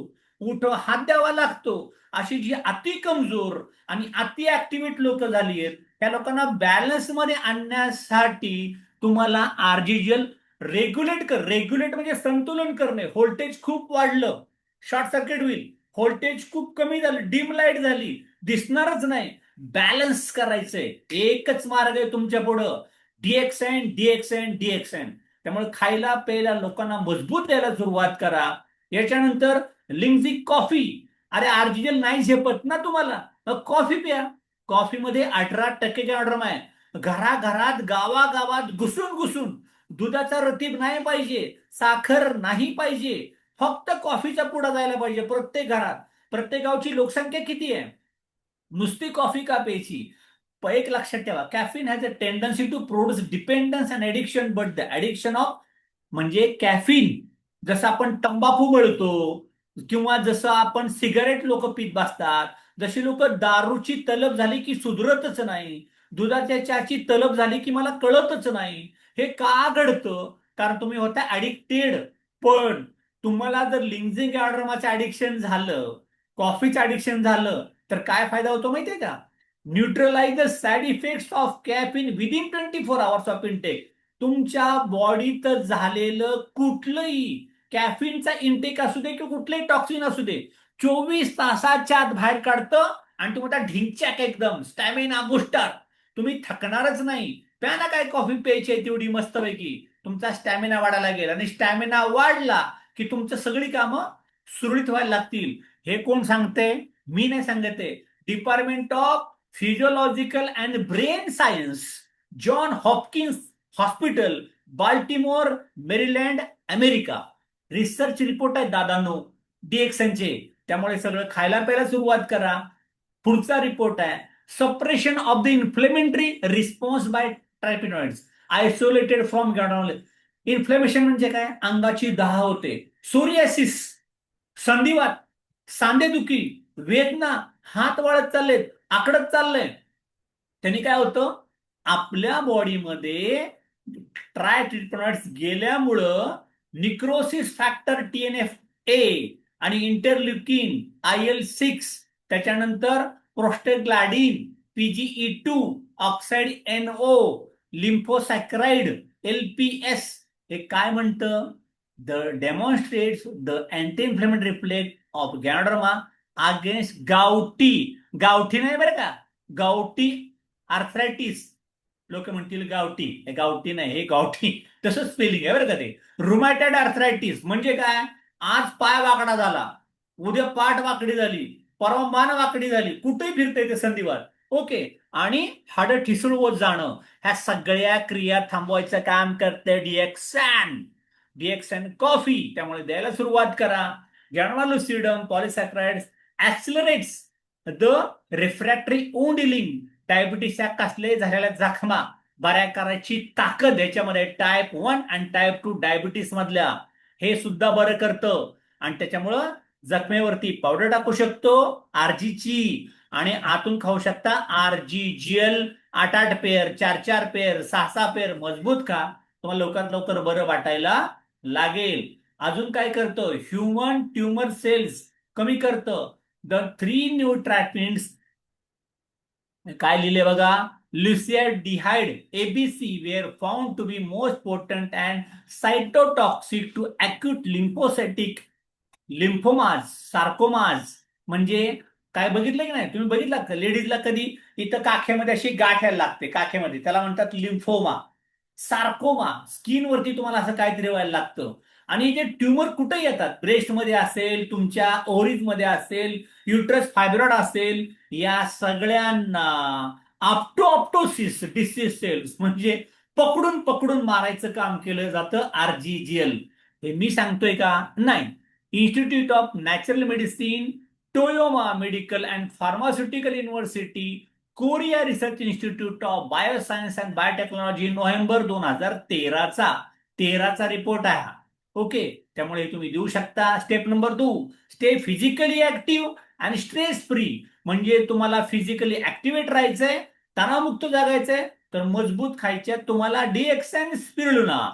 हात द्यावा लागतो, अशी जी अति कमजोर आणि अति ऍक्टिव्हेट लोक झाली आहेत, त्या लोकांना बॅलन्स मध्ये आणण्यासाठी तुम्हाला आरजीएल रेग्युलेट म्हणजे संतुलन करणे. व्होल्टेज खूप वाढलं, शॉर्ट सर्किट होईल, व्होल्टेज खूप कमी झालं, डिम लाईट झाली, दिसणारच नाही. बॅलन्स करायचंय, एकच मार्ग आहे तुमच्या पुढं, डिएक्सएन डिएक्सएन डिएक्सएन. त्यामुळे खायला प्यायला लोकांना मजबूत द्यायला सुरुवात करा. याच्यानंतर लिंगझी कॉफी. अरे आरजीएल नाही झेपत ना तुम्हाला, कॉफी प्या. कॉफीमध्ये 18% गॅड्रम आहे. घराघरात गावागावात घुसून घुसून दुधाचा रतीब नाही पाहिजे, साखर नाही पाहिजे, फक्त कॉफीचा पुडा जायला पाहिजे प्रत्येक घरात. प्रत्येक गावची लोकसंख्या किती आहे, नुसती कॉफी का प्यायची? एक लक्षात ठेवा, caffeine has a tendency to produce dependence and addiction, but the addiction of, म्हणजे कॅफिन, जसं आपण तंबाखू गळतो किंवा जसं आपण सिगारेट लोक पीत बसतात, जशी लोक दारूची तलब झाली की सुधरतच नाही, दुधाच्या चहाची तलब झाली की मला कळतच नाही, हे का घडतं? कारण तुम्ही होता ऍडिक्टेड. पण तुम्हाला जर लिंजिंग गॅड्रोमाचं ऍडिक्शन झालं, कॉफीचं ऍडिक्शन झालं, तर काय फायदा होतो माहितीये का? Neutralise the side effects of caffeine within 24 hours of intake. तुमच्या बॉडीत झालेलं कुठलंही कॅफिनचा इनटेक असू दे किंवा कुठलंही टॉक्सिन असू दे, 24 तासाच्या आत बाहेर काढतं, आणि तुम्हाला ढिंच्याक एकदम स्टॅमिना बुस्टर, तुम्ही थकणारच नाही. प्या ना, काय कॉफी प्यायची आहे तेवढी मस्तपैकी, तुमचा स्टॅमिना वाढायला लागेल, आणि स्टॅमिना वाढला की तुमचं सगळी कामं सुरळीत व्हायला लागतील. हे कोण सांगते? मी नाही सांगते, department of physiological and brain science, John Hopkins hospital, Baltimore, Maryland, America. Research report आहे दादांनो डीएक्सएनचे. त्यामुळे सगळं खायला प्यायला सुरुवात करा. पुढचा रिपोर्ट आहे, suppression of the inflammatory response by triterpenoids isolated from ganoderma lucidum. Inflammation म्हणजे काय? अंगाची दाह होते, सोरियासिस, संधिवात, सांधेदुखी, वेदना, हात वाळत चाललेत, आकडत चाललंय. त्यांनी काय होतं, आपल्या बॉडीमध्ये ट्रायट्रिपनॉइड्स गेल्यामुळं निक्रोसिस फॅक्टर TNF-A आणि इंटरल्युकिन IL-6, त्याच्यानंतर प्रोस्टेग्लॅडिन, PGE2, ऑक्साइड NO, लिम्फोसॅक्राइड, LPS, हे काय म्हणतं, the demonstrates the anti inflammatory reflect of ganoderma against गावठी, गावठी नाही बरं का, गावठी आर्थरायटिस. लोक म्हणतील गावठी, हे गावठी नाही, हे गावठी, तसं स्पेलिंग आहे बरं का ते. रुमॅटॉइड आर्थरायटिस म्हणजे काय, आज पाय वाकडा झाला, उद्या पाठ वाकडी झाली, परवा मान वाकडी झाली, कुठेही फिरते ते संधिवात. ओके. आणि हाडं ठिसूळ होत जाणं, ह्या सगळ्या क्रिया थांबवायचं काम करते डिएक्सॅन. डिएक्सॅन कॉफी, त्यामुळे द्यायला सुरुवात करा. गॅनोलोसिडम पॉलिसॅक्राइड्स ऍक्सिलरेट्स द रिफ्रॅक्टरी वुंड हिलिंग, डायबिटीसच्या कसले झालेल्या जखमा बऱ्या करायची ताकद याच्यामध्ये टाईप 1 आणि टाईप 2 डायबिटीस मधल्या, हे सुद्धा बरं करतं. आणि त्याच्यामुळं जखमेवरती पावडर टाकू शकतो आरजीची, आणि आतून खाऊ शकता RGGL 8-8 पेअर, 4-4 पेअर, 6-6 पेअर, मजबूत खा, तुम्हाला लवकरात लवकर बरं वाटायला लागेल. अजून काय करतं, ह्युमन ट्युमर सेल्स कमी करतं. द 3 न्यू ट्रॅटमेंट्स, काय लिहिले बघा, Lucialdehyde ABC were found to be most potent and cytotoxic to acute lymphocytic लिम्फोमाज, सार्कोमाज. म्हणजे काय बघितलं की नाही, तुम्ही बघितलं का लेडीजला कधी इथं काखेमध्ये अशी गाठ यायला लागते काखेमध्ये, त्याला म्हणतात लिम्फोमा. सार्कोमा, स्किनवरती तुम्हाला असं काहीतरी व्हायला लागतं. आणि जे ट्युमर कुठे येतात, ब्रेस्टमध्ये असेल, तुमच्या ओव्हरीजमध्ये असेल, युट्रस फायब्रॉइड असेल, या सगळ्यांना ऑप्टोसिस डिसीज सेल्स म्हणजे पकडून पकडून मारायचं काम केलं जातं RGGL. हे मी सांगतोय का, नाही. Institute of natural medicine, Toyama medical and pharmaceutical university, Korea research institute of bioscience and biotechnology, November 2013चा रिपोर्ट आहे. ओके. त्यामुळे तुम्ही देऊ शकता. Step number 2, stay physically active आणि स्ट्रेस फ्री. म्हणजे तुम्हाला फिजिकली ऍक्टिव्हेट राहायचंय, तणावमुक्त जगायचंय, तर मजबूत खायच्या तुम्हाला डिएक्सॅन स्पिरुलिना.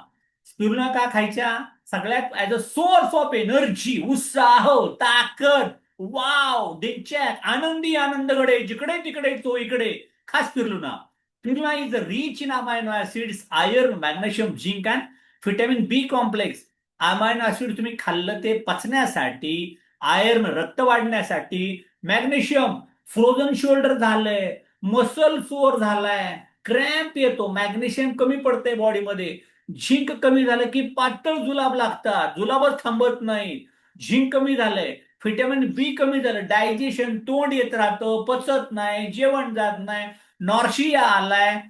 स्पिरुलिना का खायच्या, सगळ्यात as a source of energy, उत्साह, ताकद, वाव, दिनचॅक, आनंदी आनंदगडे, जिकडे तिकडे तो इकडे, खास spirulina. Spirulina is rich in amino acids, iron, magnesium, zinc and vitamin B complex. Amino acid तुम्ही खाल्लं ते पचण्यासाठी, आयर्न रक्त वाढण्यासाठी, मॅग्नेशियम फ्रोझन शोल्डर झालंय, मसल सोअर झालाय, क्रॅम्प येतो, मॅग्नेशियम कमी पडतंय बॉडीमध्ये, झिंक कमी झालं की पातळ जुलाब लागतात, जुलाबच थांबत नाही, झिंक कमी झालंय, व्हिटॅमिन B कमी झालं, डायजेशन, तोंड येत राहतं, पचत नाही, जेवण जात नाही, नॉर्शिया आलाय,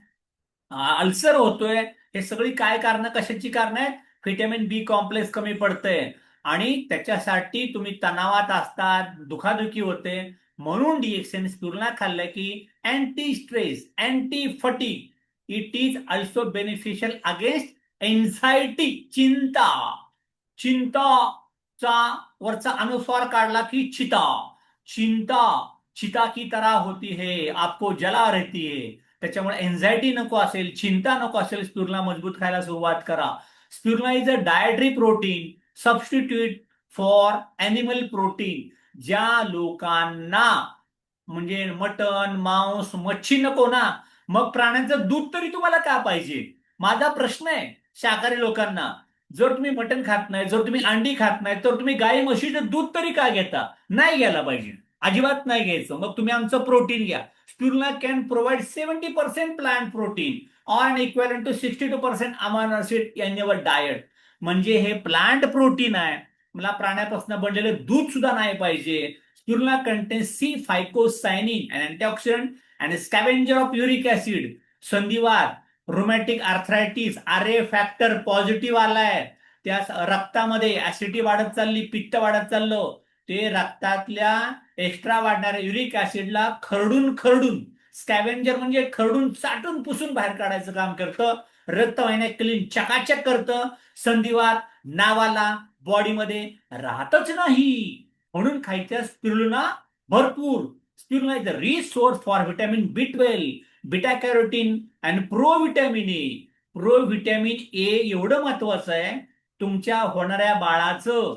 अल्सर होतोय. हे सगळी काय कारण, कशाची कारण आहेत, व्हिटॅमिन B कॉम्प्लेक्स कमी पडतंय. आणि त्याच्यासाठी तुम्ही तणावात असतात, दुखादुखी होते, म्हणून डिएक्सएन स्पिरुलिना खाल्लं की anti stress, anti fatigue, it is also beneficial against anxiety, चिंता. चिंताचा वरचा अनुस्वार काढला की चिता, चिंता, चिता की तरह होती है, आपको जला रहती है. त्याच्यामुळे एन्झायटी नको असेल, चिंता नको असेल, स्पिरुलिना मजबूत खायला सुरुवात करा. Spirulina is a dietary protein substitute for animal protein. ज्या लोकांना म्हणजे मटन, मांस, मच्छी नको ना, मग प्राण्यांचं दूध तरी तुम्हाला का पाहिजे, माझा प्रश्न आहे शाकाहारी लोकांना. जर तुम्ही मटण खात नाही, जर तुम्ही अंडी खात नाही, तर तुम्ही गाई म्हशीचं दूध तरी का घेता, नाही घ्यायला पाहिजे, अजिबात नाही घ्यायचं. मग तुम्ही आमचं प्रोटीन घ्या. Spirulina can provide 70% plant protein on equal to 62% amino acid in your diet. म्हणजे हे प्लांट प्रोटीन आहे, मला प्राण्यापासून बनलेलं दूध सुद्धा नाही पाहिजे. Spirulina contains C-phycocyanin, an antioxidant and a scavenger of uric acid. संधिवात, rheumatic arthritis, RA factor positive आलाय, त्या रक्तामध्ये ऍसिडिटी वाढत चालली, पित्त वाढत चाललं, ते रक्तातल्या एक्स्ट्रा वाढणाऱ्या युरिक ऍसिडला खरडून खरडून स्कॅव्हेंजर म्हणजे खरडून चाटून पुसून बाहेर काढायचं काम करतं. रक्तवाहिन्या क्लीन चकाचक करतं. संधिवात नावाला बॉडीमध्ये राहतच नाही. म्हणून खायच्या स्पिरुलिना भरपूर. Spirulina is the rich source for vitamin B12, beta carotene and pro vitamin A. Pro vitamin A एवढं महत्वाचं आहे. तुमच्या होणाऱ्या बाळाचं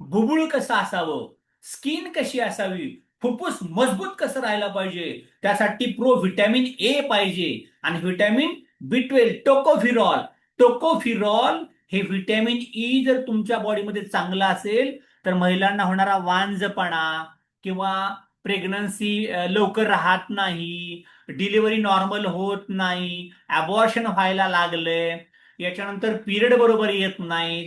बुबुळ कसं असावं, स्किन कशी असावी, फुफ्फुस मजबूत कसं राहायला पाहिजे, त्यासाठी प्रो व्हिटॅमिन ए पाहिजे. आणि व्हिटॅमिन B12 टोकोफिरॉल. टोकोफिरॉल हे व्हिटॅमिन ई जर तुमच्या बॉडीमध्ये चांगलं असेल तर महिलांना होणारा वांझपणा किंवा प्रेग्नन्सी लवकर राहत नाही, डिलिव्हरी नॉर्मल होत नाही, अबॉर्शन व्हायला लागलंय, याच्यानंतर पिरियड बरोबर येत नाही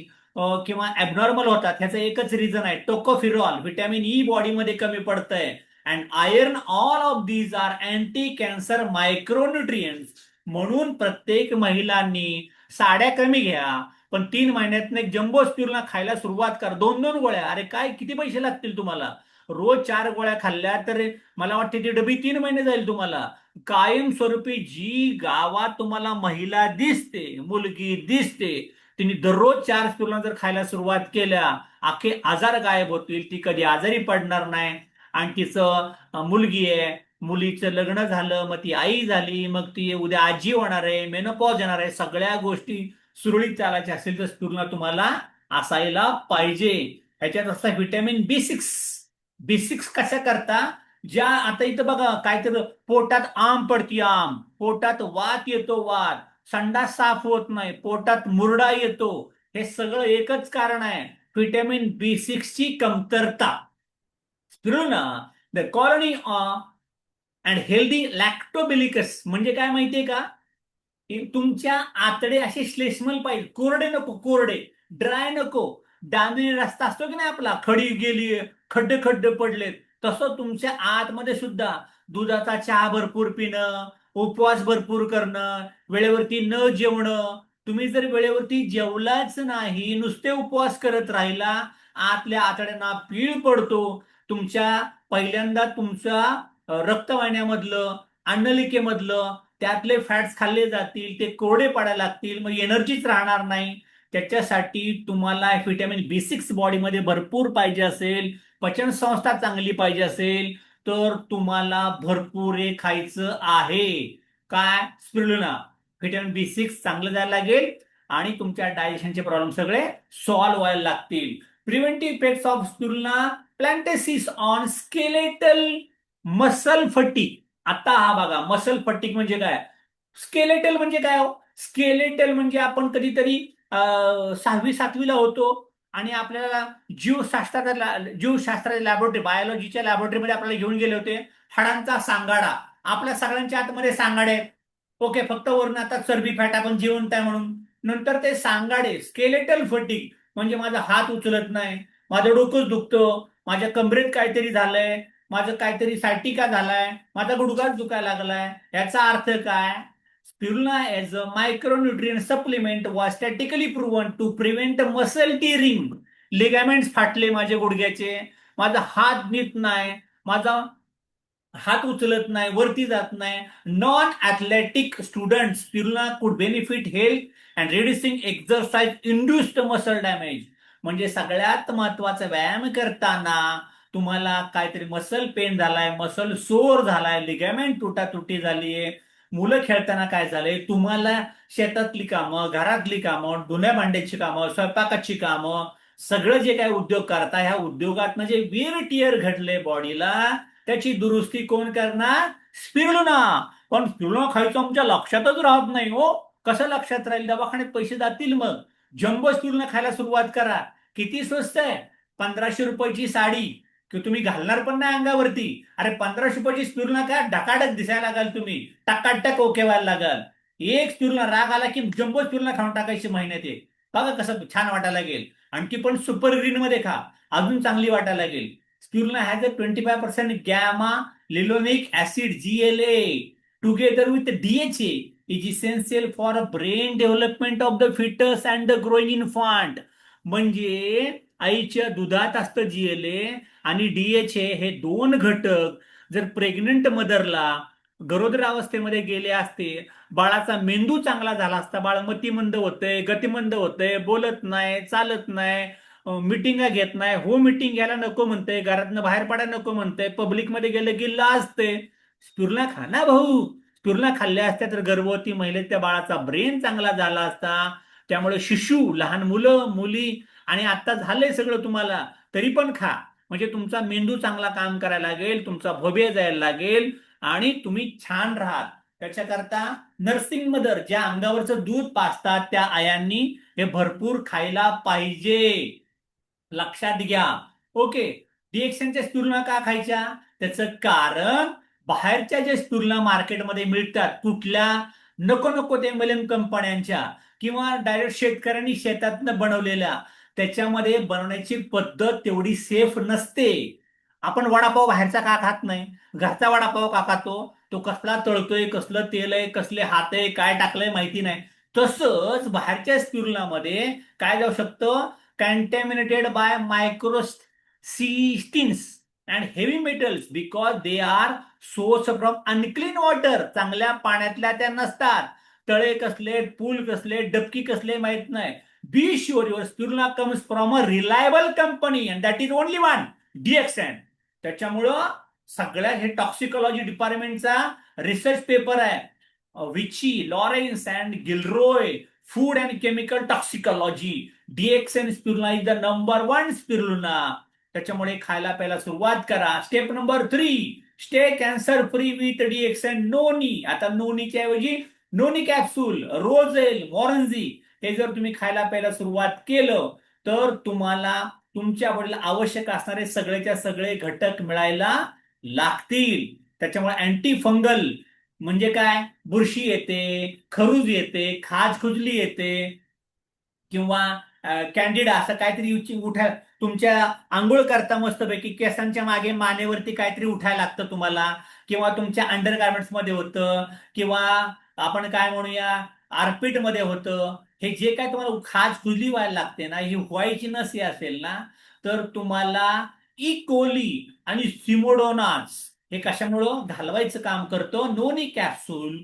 किंवा ऍबनॉर्मल होतात, ह्याचं एकच रिझन आहे टोकोफिरॉल. व्हिटॅमिन ई बॉडीमध्ये कमी पडतंय. And iron, all of these are anti cancer micronutrients. म्हणून प्रत्येक महिलांनी साड्या कमी घ्या, पण 3 महिन्यातनं एक जम्बो स्पिरुलिना खायला सुरुवात करा. 2-2 गोळ्या. अरे काय किती पैसे लागतील तुम्हाला? रोज 4 गोळ्या खाल्ल्या तर मला वाटते ती डबी 3 महिने जाईल तुम्हाला. कायमस्वरूपी जी गावात तुम्हाला महिला दिसते, मुलगी दिसते, तिने दररोज 4 स्पिरुलिना जर खायला सुरुवात केल्या, अख्खे आजार गायब होतील. ती कधी आजारी पडणार नाही. आणि तिचं मुलगी आहे, मुलीचं लग्न झालं, मग ती आई झाली, मग ती उद्या आजी होणार आहे, मेनोपॉज येणार आहे. सगळ्या गोष्टी सुरळीत चालायच्या असेल तर स्पिरुलिना तुम्हाला असायला पाहिजे. ह्याच्यात असता व्हिटॅमिन B6. B6 कशा करता? ज्या आता इथं बघा काय तर पोटात आम पडती, आम पोटात वात येतो, वात संडास साफ होत नाही, पोटात मुरडा येतो, हे सगळं एकच कारण आहे, व्हिटॅमिन B6 ची कमतरता. Spirulina the colony and healthy lactobacillus म्हणजे काय माहितीये का? तुमच्या आतडे असे श्लेष्मल पाहिजे, कोरडे नको, कोरडे ड्राय नको. डांबरी रस्ता असतो की नाही आपला, खडी गेली, खड्डे खड्डे पडलेत, तसं तुमच्या आतमध्ये सुद्धा दुधाचा चहा भरपूर पिणं, उपवास भरपूर करणं, वेळेवरती न जेवणं. तुम्ही जर वेळेवरती जेवलाच नाही, नुसते उपवास करत राहिला, आतल्या आतड्यांना पीळ पडतो. तुमच्या पहिल्यांदा तुमच्या रक्तवाहिन्यामधलं, अन्नलिकेमधलं त्यातले फॅट्स खाल्ले जातील, ते कोरडे पडायला लागतील, मग एनर्जीच राहणार नाही. त्याच्यासाठी तुम्हाला व्हिटॅमिन B6 बॉडीमध्ये भरपूर पाहिजे असेल, पचन संस्था चांगली पाहिजे असेल, तर तुम्हाला भरपूर हे खायचं आहे. काय? स्पिरुलिना. व्हिटॅमिन B6 चांगलं जायला लागेल आणि तुमच्या डायजेशनचे प्रॉब्लेम सगळे सॉल्व्ह व्हायला लागतील. Preventive effects of spirulina platensis on skeletal muscle fatigue. आता हा बघा, मसल फटीग म्हणजे काय? स्केलेटल म्हणजे काय हो? स्केलेटल म्हणजे आपण कधीतरी 6वी-7वीला होतो आणि आपल्याला जीवशास्त्राच्या लॅबोरेटरी, बायोलॉजीच्या लॅबोरेटरीमध्ये आपल्याला घेऊन गेले होते. हाडांचा सांगाडा. आपल्या सगळ्यांच्या आतमध्ये सांगाडे आहेत. ओके, फक्त वरून आता चरबी फॅट आपण जिवंत आहे म्हणून. नंतर ते सांगाडे, स्केलेटल फटीग म्हणजे माझा हात उचलत नाही, माझं डोकंच दुखतं, माझ्या कमरेत काहीतरी झालंय, माझं काहीतरी सायटिका झालाय, माझा गुडघाच दुखायला लागलाय. याचा अर्थ काय? Spirulina as a micronutrient supplement was statistically proven to prevent muscle tearing. Ligaments फाटले माझे गुडघ्याचे, माझा हात नीट नाही, माझा हात उचलत नाही, वरती जात नाही. नॉन ॲथलेटिक स्टुडंट स्पिरुलिना कुड benefit health and reducing exercise induced muscle damage. म्हणजे सगळ्यात महत्वाचा, व्यायाम करताना तुम्हाला काहीतरी मसल पेन झालाय, मसल सोर झालाय, लिगामेंट तुटातुटी झालीये, मुलं खेळताना काय झालंय, तुम्हाला शेतातली कामं, घरातली कामं, धुण्या भांड्याची कामं, स्वयंपाकाची कामं, सगळं जे काय उद्योग करता, ह्या उद्योगातनं जे वीर टियर घडले बॉडीला, त्याची दुरुस्ती कोण करणार? स्पिरुलिना. पण स्पिरुलिना खायचं आमच्या लक्षातच राहत नाही हो. कसं लक्षात राहील? दवाखान्यात पैसे जातील. मग जम्बो स्पिरुलिना खायला सुरुवात करा. किती स्वस्त आहे? 1500 रुपयाची साडी की तुम्ही घालणार पण नाही अंगावरती. अरे 1500 रुपयाची स्पिरुलिना काय ढकाढक दिसायला लागाल तुम्ही, टकाटक ओके व्हायला लागाल. एक स्पिरुलिना राग आला की जम्बो स्पिरुलिना खाऊन टाकायची महिन्यात एक. बघा कसं छान वाटायला लागेल. आणखी पण सुपर ग्रीन मध्ये खा, अजून चांगली वाटायला लागेल. Spirulina has a 25% gamma linolenic acid GLA together with DHA is essential for brain development of the fetus and the growing infant. म्हणजे आईच्या दुधात असतं GLA आणि DHA, हे दोन घटक जर प्रेग्नंट मदरला गरोदर अवस्थेमध्ये गेले असते, बाळाचा मेंदू चांगला झाला असता, बाळ मतिमंद होतंय, गतिमंद होतंय, बोलत नाही, चालत नाही, मिटिंगा घेत नाही, हो मिटिंग घ्यायला नको म्हणतंय, घरातनं बाहेर पडायला नको म्हणतंय, पब्लिकमध्ये गेलं की लाजते. स्पिरुलिना खा ना भाऊ. स्पिरुलिना खाल्ल्या असत्या तर गर्भवती महिलेत त्या बाळाचा ब्रेन चांगला झाला असता. त्यामुळे शिशु, लहान मुलं, मुली, आणि आता झालंय सगळं तुम्हाला, तरी पण खा. म्हणजे तुमचा मेंदू चांगला काम करायला लागेल, तुमचा भव्य जायला लागेल, आणि तुम्ही छान राहाल. त्याच्याकरता नर्सिंग मदर, ज्या अंगावरचं दूध पाजतात त्या आयांनी हे भरपूर खायला पाहिजे. लक्षात घ्या. ओके. डीएक्सएनच्या स्पिरुलिना का खायच्या? त्याचं कारण, बाहेरच्या ज्या स्पिरुलिना मार्केटमध्ये मिळतात, कुठल्या नको नको ते एमएलएम कंपन्यांच्या, किंवा डायरेक्ट शेतकऱ्यांनी शेतातनं बनवलेल्या, त्याच्यामध्ये बनवण्याची पद्धत तेवढी सेफ नसते. आपण वडापाव बाहेरचा का खात नाही? घरचा वडापाव का खातो? तो कसला तळतोय, कसलं तेल आहे, कसले हात आहे, काय टाकलंय माहिती नाही. तसंच बाहेरच्या स्पिरुलिनामध्ये काय जाऊ शकतं? contaminated by microcystins and heavy metals because they are sourced from unclean water. चांगल्या पाण्यातल्या त्या नसतात. तळे कसले, पूल कसले, डबकी कसले माहित नाही. Be sure your spirulina comes from a reliable company and that is only one, DXN. त्याच्यामुळं सगळ्या हे टॉक्सिकोलॉजी डिपार्टमेंटचा रिसर्च पेपर आहे, विची, Lawrence and Gilroy, food and chemical toxicology. DXN spirulina is the number 1 spirulina. त्याच्यामुळे खायला प्यायला सुरुवात करा. Step number 3, stay cancer free with DXN noni. आता नोनीच्या ऐवजी नोनी कॅप्सूल, रोजेल, मॉरन्झी हे जर तुम्ही खायला प्यायला सुरुवात केलं तर तुम्हाला तुमच्या बॉडीला आवश्यक असणारे सगळेच्या सगळे घटक मिळायला लागतील. त्याच्यामुळे अँटी फंगल म्हणजे काय? बुरशी येते, खरूज येते, खाज खुजली येते, किंवा कॅन्डिडा असं काहीतरी उठा, तुमच्या आंघोळ करता मस्तपैकी केसांच्या मागे मानेवरती काहीतरी उठायला लागतं तुम्हाला, किंवा तुमच्या अंडर गार्मेंट्स मध्ये होतं, किंवा आपण काय म्हणूया आर्पिट मध्ये होतं. हे जे काय तुम्हाला खाज खुजली व्हायला लागते ना, ही व्हायची नसे असेल ना, तर तुम्हाला इकोली आणि सिमोडोनास हे कशामुळं घालवायचं काम करतं? नोनी कॅप्सूल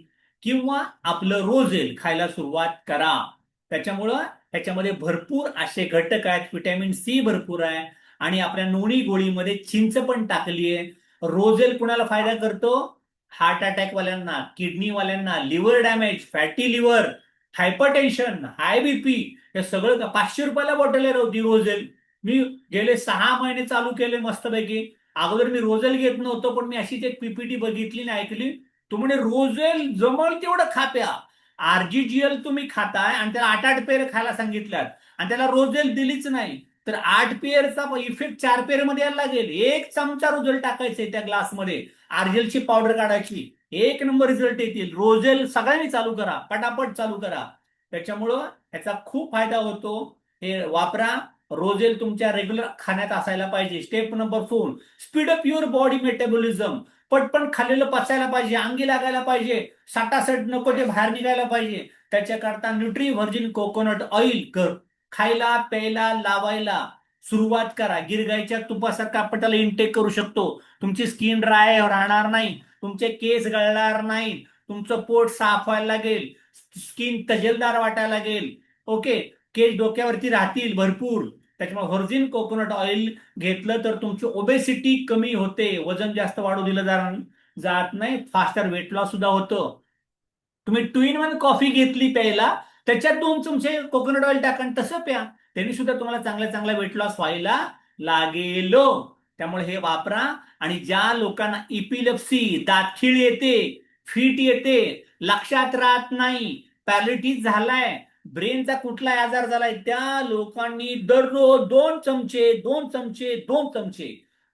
किंवा आपलं रोजेल खायला सुरुवात करा. त्याच्यामुळं ह्याच्यामध्ये भरपूर असे घटक आहेत, व्हिटॅमिन सी भरपूर आहे, आणि आपल्या नोनी गोळीमध्ये चिंच पण टाकली आहे. रोजेल कुणाला फायदा करतो? हार्ट अटॅक वाल्यांना, किडनी वाल्यांना, liver damage, fatty liver, hypertension, high BP, हे सगळं का 500 रुपयाला बॉटल आहे होती रोजेल. मी गेले 6 महिने चालू केले मस्तपैकी. अगोदर मी रोजेल घेत नव्हतो, पण मी अशीच एक पीपीटी बघितली आणि ऐकली. तो म्हणे रोजेल जमल तेवढं खाप्या. आरजीजीएल तुम्ही खाताय आणि त्याला 8-8 पेर खायला सांगितल्यात, आणि त्याला रोजेल दिलीच नाही, तर 8 पेरचा इफेक्ट 4 पेर मध्ये यायला लागेल. 1 चमचा रोजेल टाकायचंय त्या ग्लासमध्ये, आरजेलची पावडर काढायची, 1 नंबर रिझल्ट येतील. रोजेल सगळ्यांनी चालू करा, पटापट चालू करा. त्याच्यामुळं ह्याचा खूप फायदा होतो. हे वापरा. रोजेल तुमच्या रेग्युलर खाण्यात असायला पाहिजे. Step number 4, speed up your body metabolism. पटपण खाल्लेलं पचायला पाहिजे, अंगी लागायला पाहिजे, साठासट नको ते बाहेर निघायला पाहिजे. त्याच्याकरता न्यूट्री व्हर्जिन कोकोनट ऑइल खायला प्यायला लावायला सुरुवात करा. गिरगाईच्या तुपासारखा आपल्याला इनटेक करू शकतो. तुमची स्किन ड्राय राहणार नाही, तुमचे केस गळणार नाही, तुमचं पोट साफ व्हायला लागेल, स्किन तजेलदार वाटायला लागेल. ओके. केस डोक्यावरती राहतील भरपूर. त्याच्यामुळे व्हर्जिन कोकोनट ऑइल घेतलं तर तुमची ओबेसिटी कमी होते, वजन जास्त वाढू दिलं जात नाही, फास्टर वेट लॉस सुद्धा होतं. तुम्ही 2 in 1 कॉफी घेतली प्यायला, त्याच्यात 2 चमचे कोकोनट ऑइल टाका आणि तसं प्या, त्यांनी सुद्धा तुम्हाला चांगला चांगला वेट लॉस व्हायला लागेल. त्यामुळे हे वापरा. आणि ज्या लोकांना इपिलेप्सी, दातखिळ येते, फिट येते, लक्षात राहत नाही, पॅरालिटिस झालाय, ब्रेनचा कुठलाही आजार झालाय, त्या लोकांनी दररोज 2 चमचे 2 चमचे 2 चमचे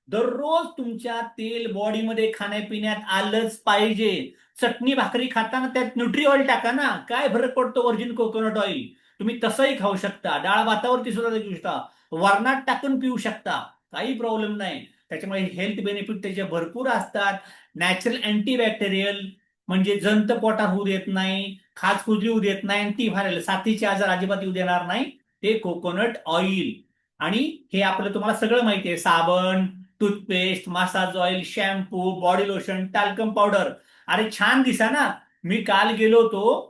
दररोज तुमच्या तेल बॉडीमध्ये खाण्यापिण्यात आलंच पाहिजे. चटणी भाकरी खाताना त्यात न्यूट्री ऑइल टाका ना, काय फरक पडतो? व्हर्जिन कोकोनट ऑइल तुम्ही तसंही खाऊ शकता, डाळ भातावरती सुद्धा घेऊ शकता, वरणात टाकून पिऊ शकता, काही प्रॉब्लेम नाही. त्याच्यामुळे हेल्थ बेनिफिट त्याचे भरपूर असतात. नॅचरल अँटीबॅक्टेरियल म्हणजे जंत पोटात होऊ देत नाही, खाज खुजली होऊ देत नाही, अँटी व्हायरल साथीचे आजार अजिबात येऊ देणार नाही ते कोकोनट ऑइल. आणि हे आपलं तुम्हाला सगळं माहिती आहे, साबण, toothpaste, massage oil, shampoo, body lotion, talcum powder, अरे छान दिसा ना. मी काल गेलो होतो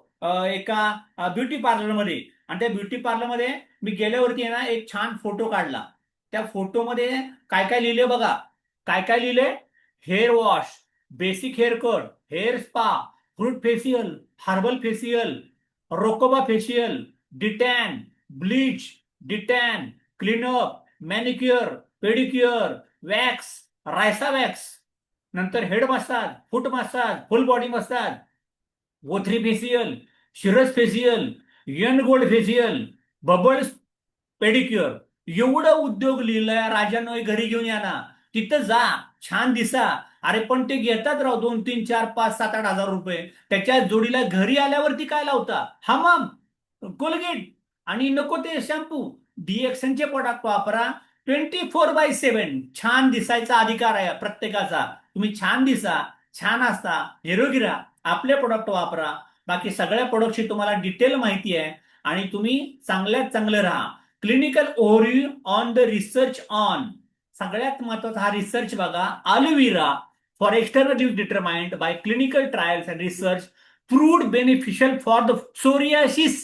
एका ब्युटी पार्लरमध्ये, आणि त्या ब्युटी पार्लरमध्ये मी गेल्यावरती आहे ना एक छान फोटो काढला. त्या फोटोमध्ये काय काय लिहिले बघा. काय काय लिहिले? Hair wash, basic hair cut, hair spa, fruit facial, herbal facial, रोकोबा facial, detan, bleach, detan, cleanup, manicure, pedicure, wax, रायसा वॅक्स, नंतर head massage, foot massage, full body massage, O3 facial, शिरस फेशियल, यन गोल्ड फेशियल, बबल्स पेडिक्युअर. एवढं उद्योग लिहिलंय राजांनो, हे घरी घेऊन या ना. तिथं जा, छान दिसा. अरे पण ते घेतात राव 2, 3, 4, 5, 7, 8 हजार रुपये. त्याच्या जोडीला घरी आल्यावरती काय लावता? हमाम, कोलगेट, आणि नको ते शॅम्पू. डीएक्सनचे प्रोडक्ट वापरा. 24/7 छान दिसायचा अधिकार आहे प्रत्येकाचा. तुम्ही छान दिसा, छान असता, निरोगी राहा, आपले प्रोडक्ट वापरा. बाकी सगळ्या प्रोडक्टची तुम्हाला डिटेल माहिती आहे, आणि तुम्ही चांगल्यात चांगले राहा. Clinical overview on the research on. सगळ्यात महत्वाचा हा रिसर्च बघा. Aloe vera for external use determined by clinical trials and research proved beneficial for the psoriasis.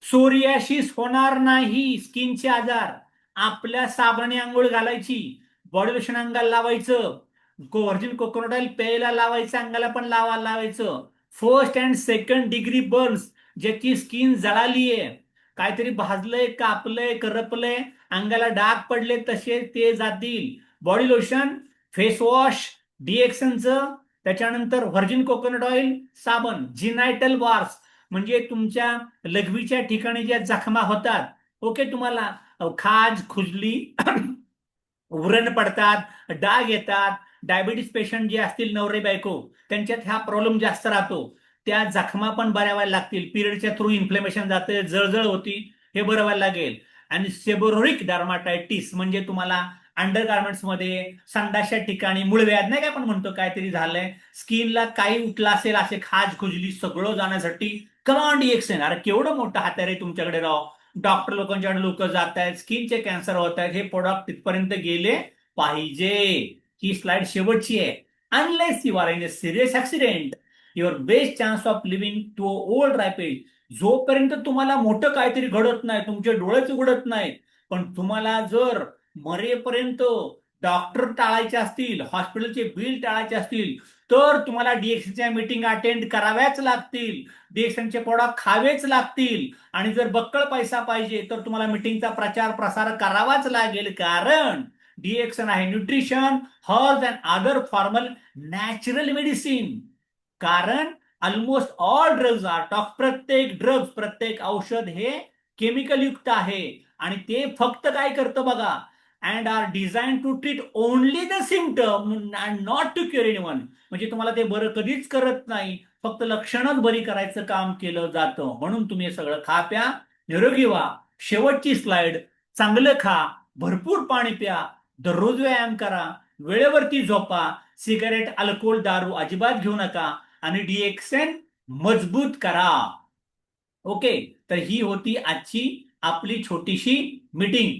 Psoriasis होणार नाही. स्किनचे आजार. आपल्या साबणाने आंघोळ घालायची, बॉडी लोशन अंगाला लावायचं, व्हर्जिन कोकोनट ऑइल प्यायला लावायचं, अंगाला पण लावायचं. First and second degree Burns, ज्याची स्किन जळालीये, काहीतरी भाजलंय, कापलंय, करपलंय, अंगाला डाग पडले, तसे ते जातील. बॉडी लोशन, फेस वॉश डीएक्सनचं, त्याच्यानंतर व्हर्जिन कोकोनट ऑइल, साबण, जिनायटल बार्स, म्हणजे तुमच्या लघवीच्या ठिकाणी ज्या जखमा होतात, ओके, तुम्हाला खाज, खुजली, उरण पडतात, डाग येतात, डायबिटीस पेशंट जे असतील नवरे बायको, त्यांच्यात हा प्रॉब्लेम जास्त राहतो. त्या जखमा पण बऱ्या व्हायला लागतील. पिरियडच्या थ्रू इन्फ्लेमेशन जाते, जळजळ होती, हे बरं व्हायला लागेल. आणि सेबोरोरिक डार्माटायटिस म्हणजे तुम्हाला अंडरगार्मेंट्स मध्ये, संडासच्या ठिकाणी मूळव्याध नाही का आपण म्हणतो, काहीतरी झालंय, स्किनला काही उठला असेल, असे खाज खुजली सगळं जाण्यासाठी कमांड डीएक्सन. अरे केवढं मोठं हात्यार आहे तुमच्याकडे राव. डॉक्टर लोकांच्याकडे लोक जात आहेत, स्किनचे कॅन्सर होत आहेत, हे प्रोडक्ट तिथपर्यंत गेले पाहिजे. ही स्लाइड शेवटची आहे. Unless you are in a serious accident, your best chance of living to old रायपेज. जोपर्यंत तुम्हाला मोठं काहीतरी घडत नाही, तुमचे डोळेच उघडत नाहीत, पण तुम्हाला जर मरेपर्यंत डॉक्टर टाळायचे असतील, हॉस्पिटलचे बिल टाळायचे असतील, तर तुम्हाला डीएक्सच्या मीटिंग अटेंड कराव्याच लागतील, डीएक्सचे प्रोडक्ट खावेच लागतील. आणि जर बक्कळ पैसा पाहिजे तर तुम्हाला मीटिंगचा प्रचार प्रसार करावाच लागेल. कारण डीएक्सन आहे nutrition, herbs and other formal natural medicine. कारण almost all drugs are toxic. प्रत्येक ड्रग्ज, प्रत्येक औषध हे केमिकल युक्त आहे, आणि ते फक्त काय करतं बघा, and are design to treat only the symptom and not to cure anyone. म्हणजे तुम्हाला ते बरं कधीच करत नाही, फक्त लक्षणच बरी करायचं काम केलं जातं. म्हणून तुम्ही हे सगळं खा, प्या, निरोगी व्हा. शेवटची स्लाइड. चांगलं खा, भरपूर पाणी प्या, दररोज व्यायाम करा, वेळेवरती झोपा, सिगारेट, अल्कोहोल, दारू अजिबात घेऊ नका, आणि डीएक्सन मजबूत करा. ओके, तर ही होती आजची आपली छोटीशी मीटिंग.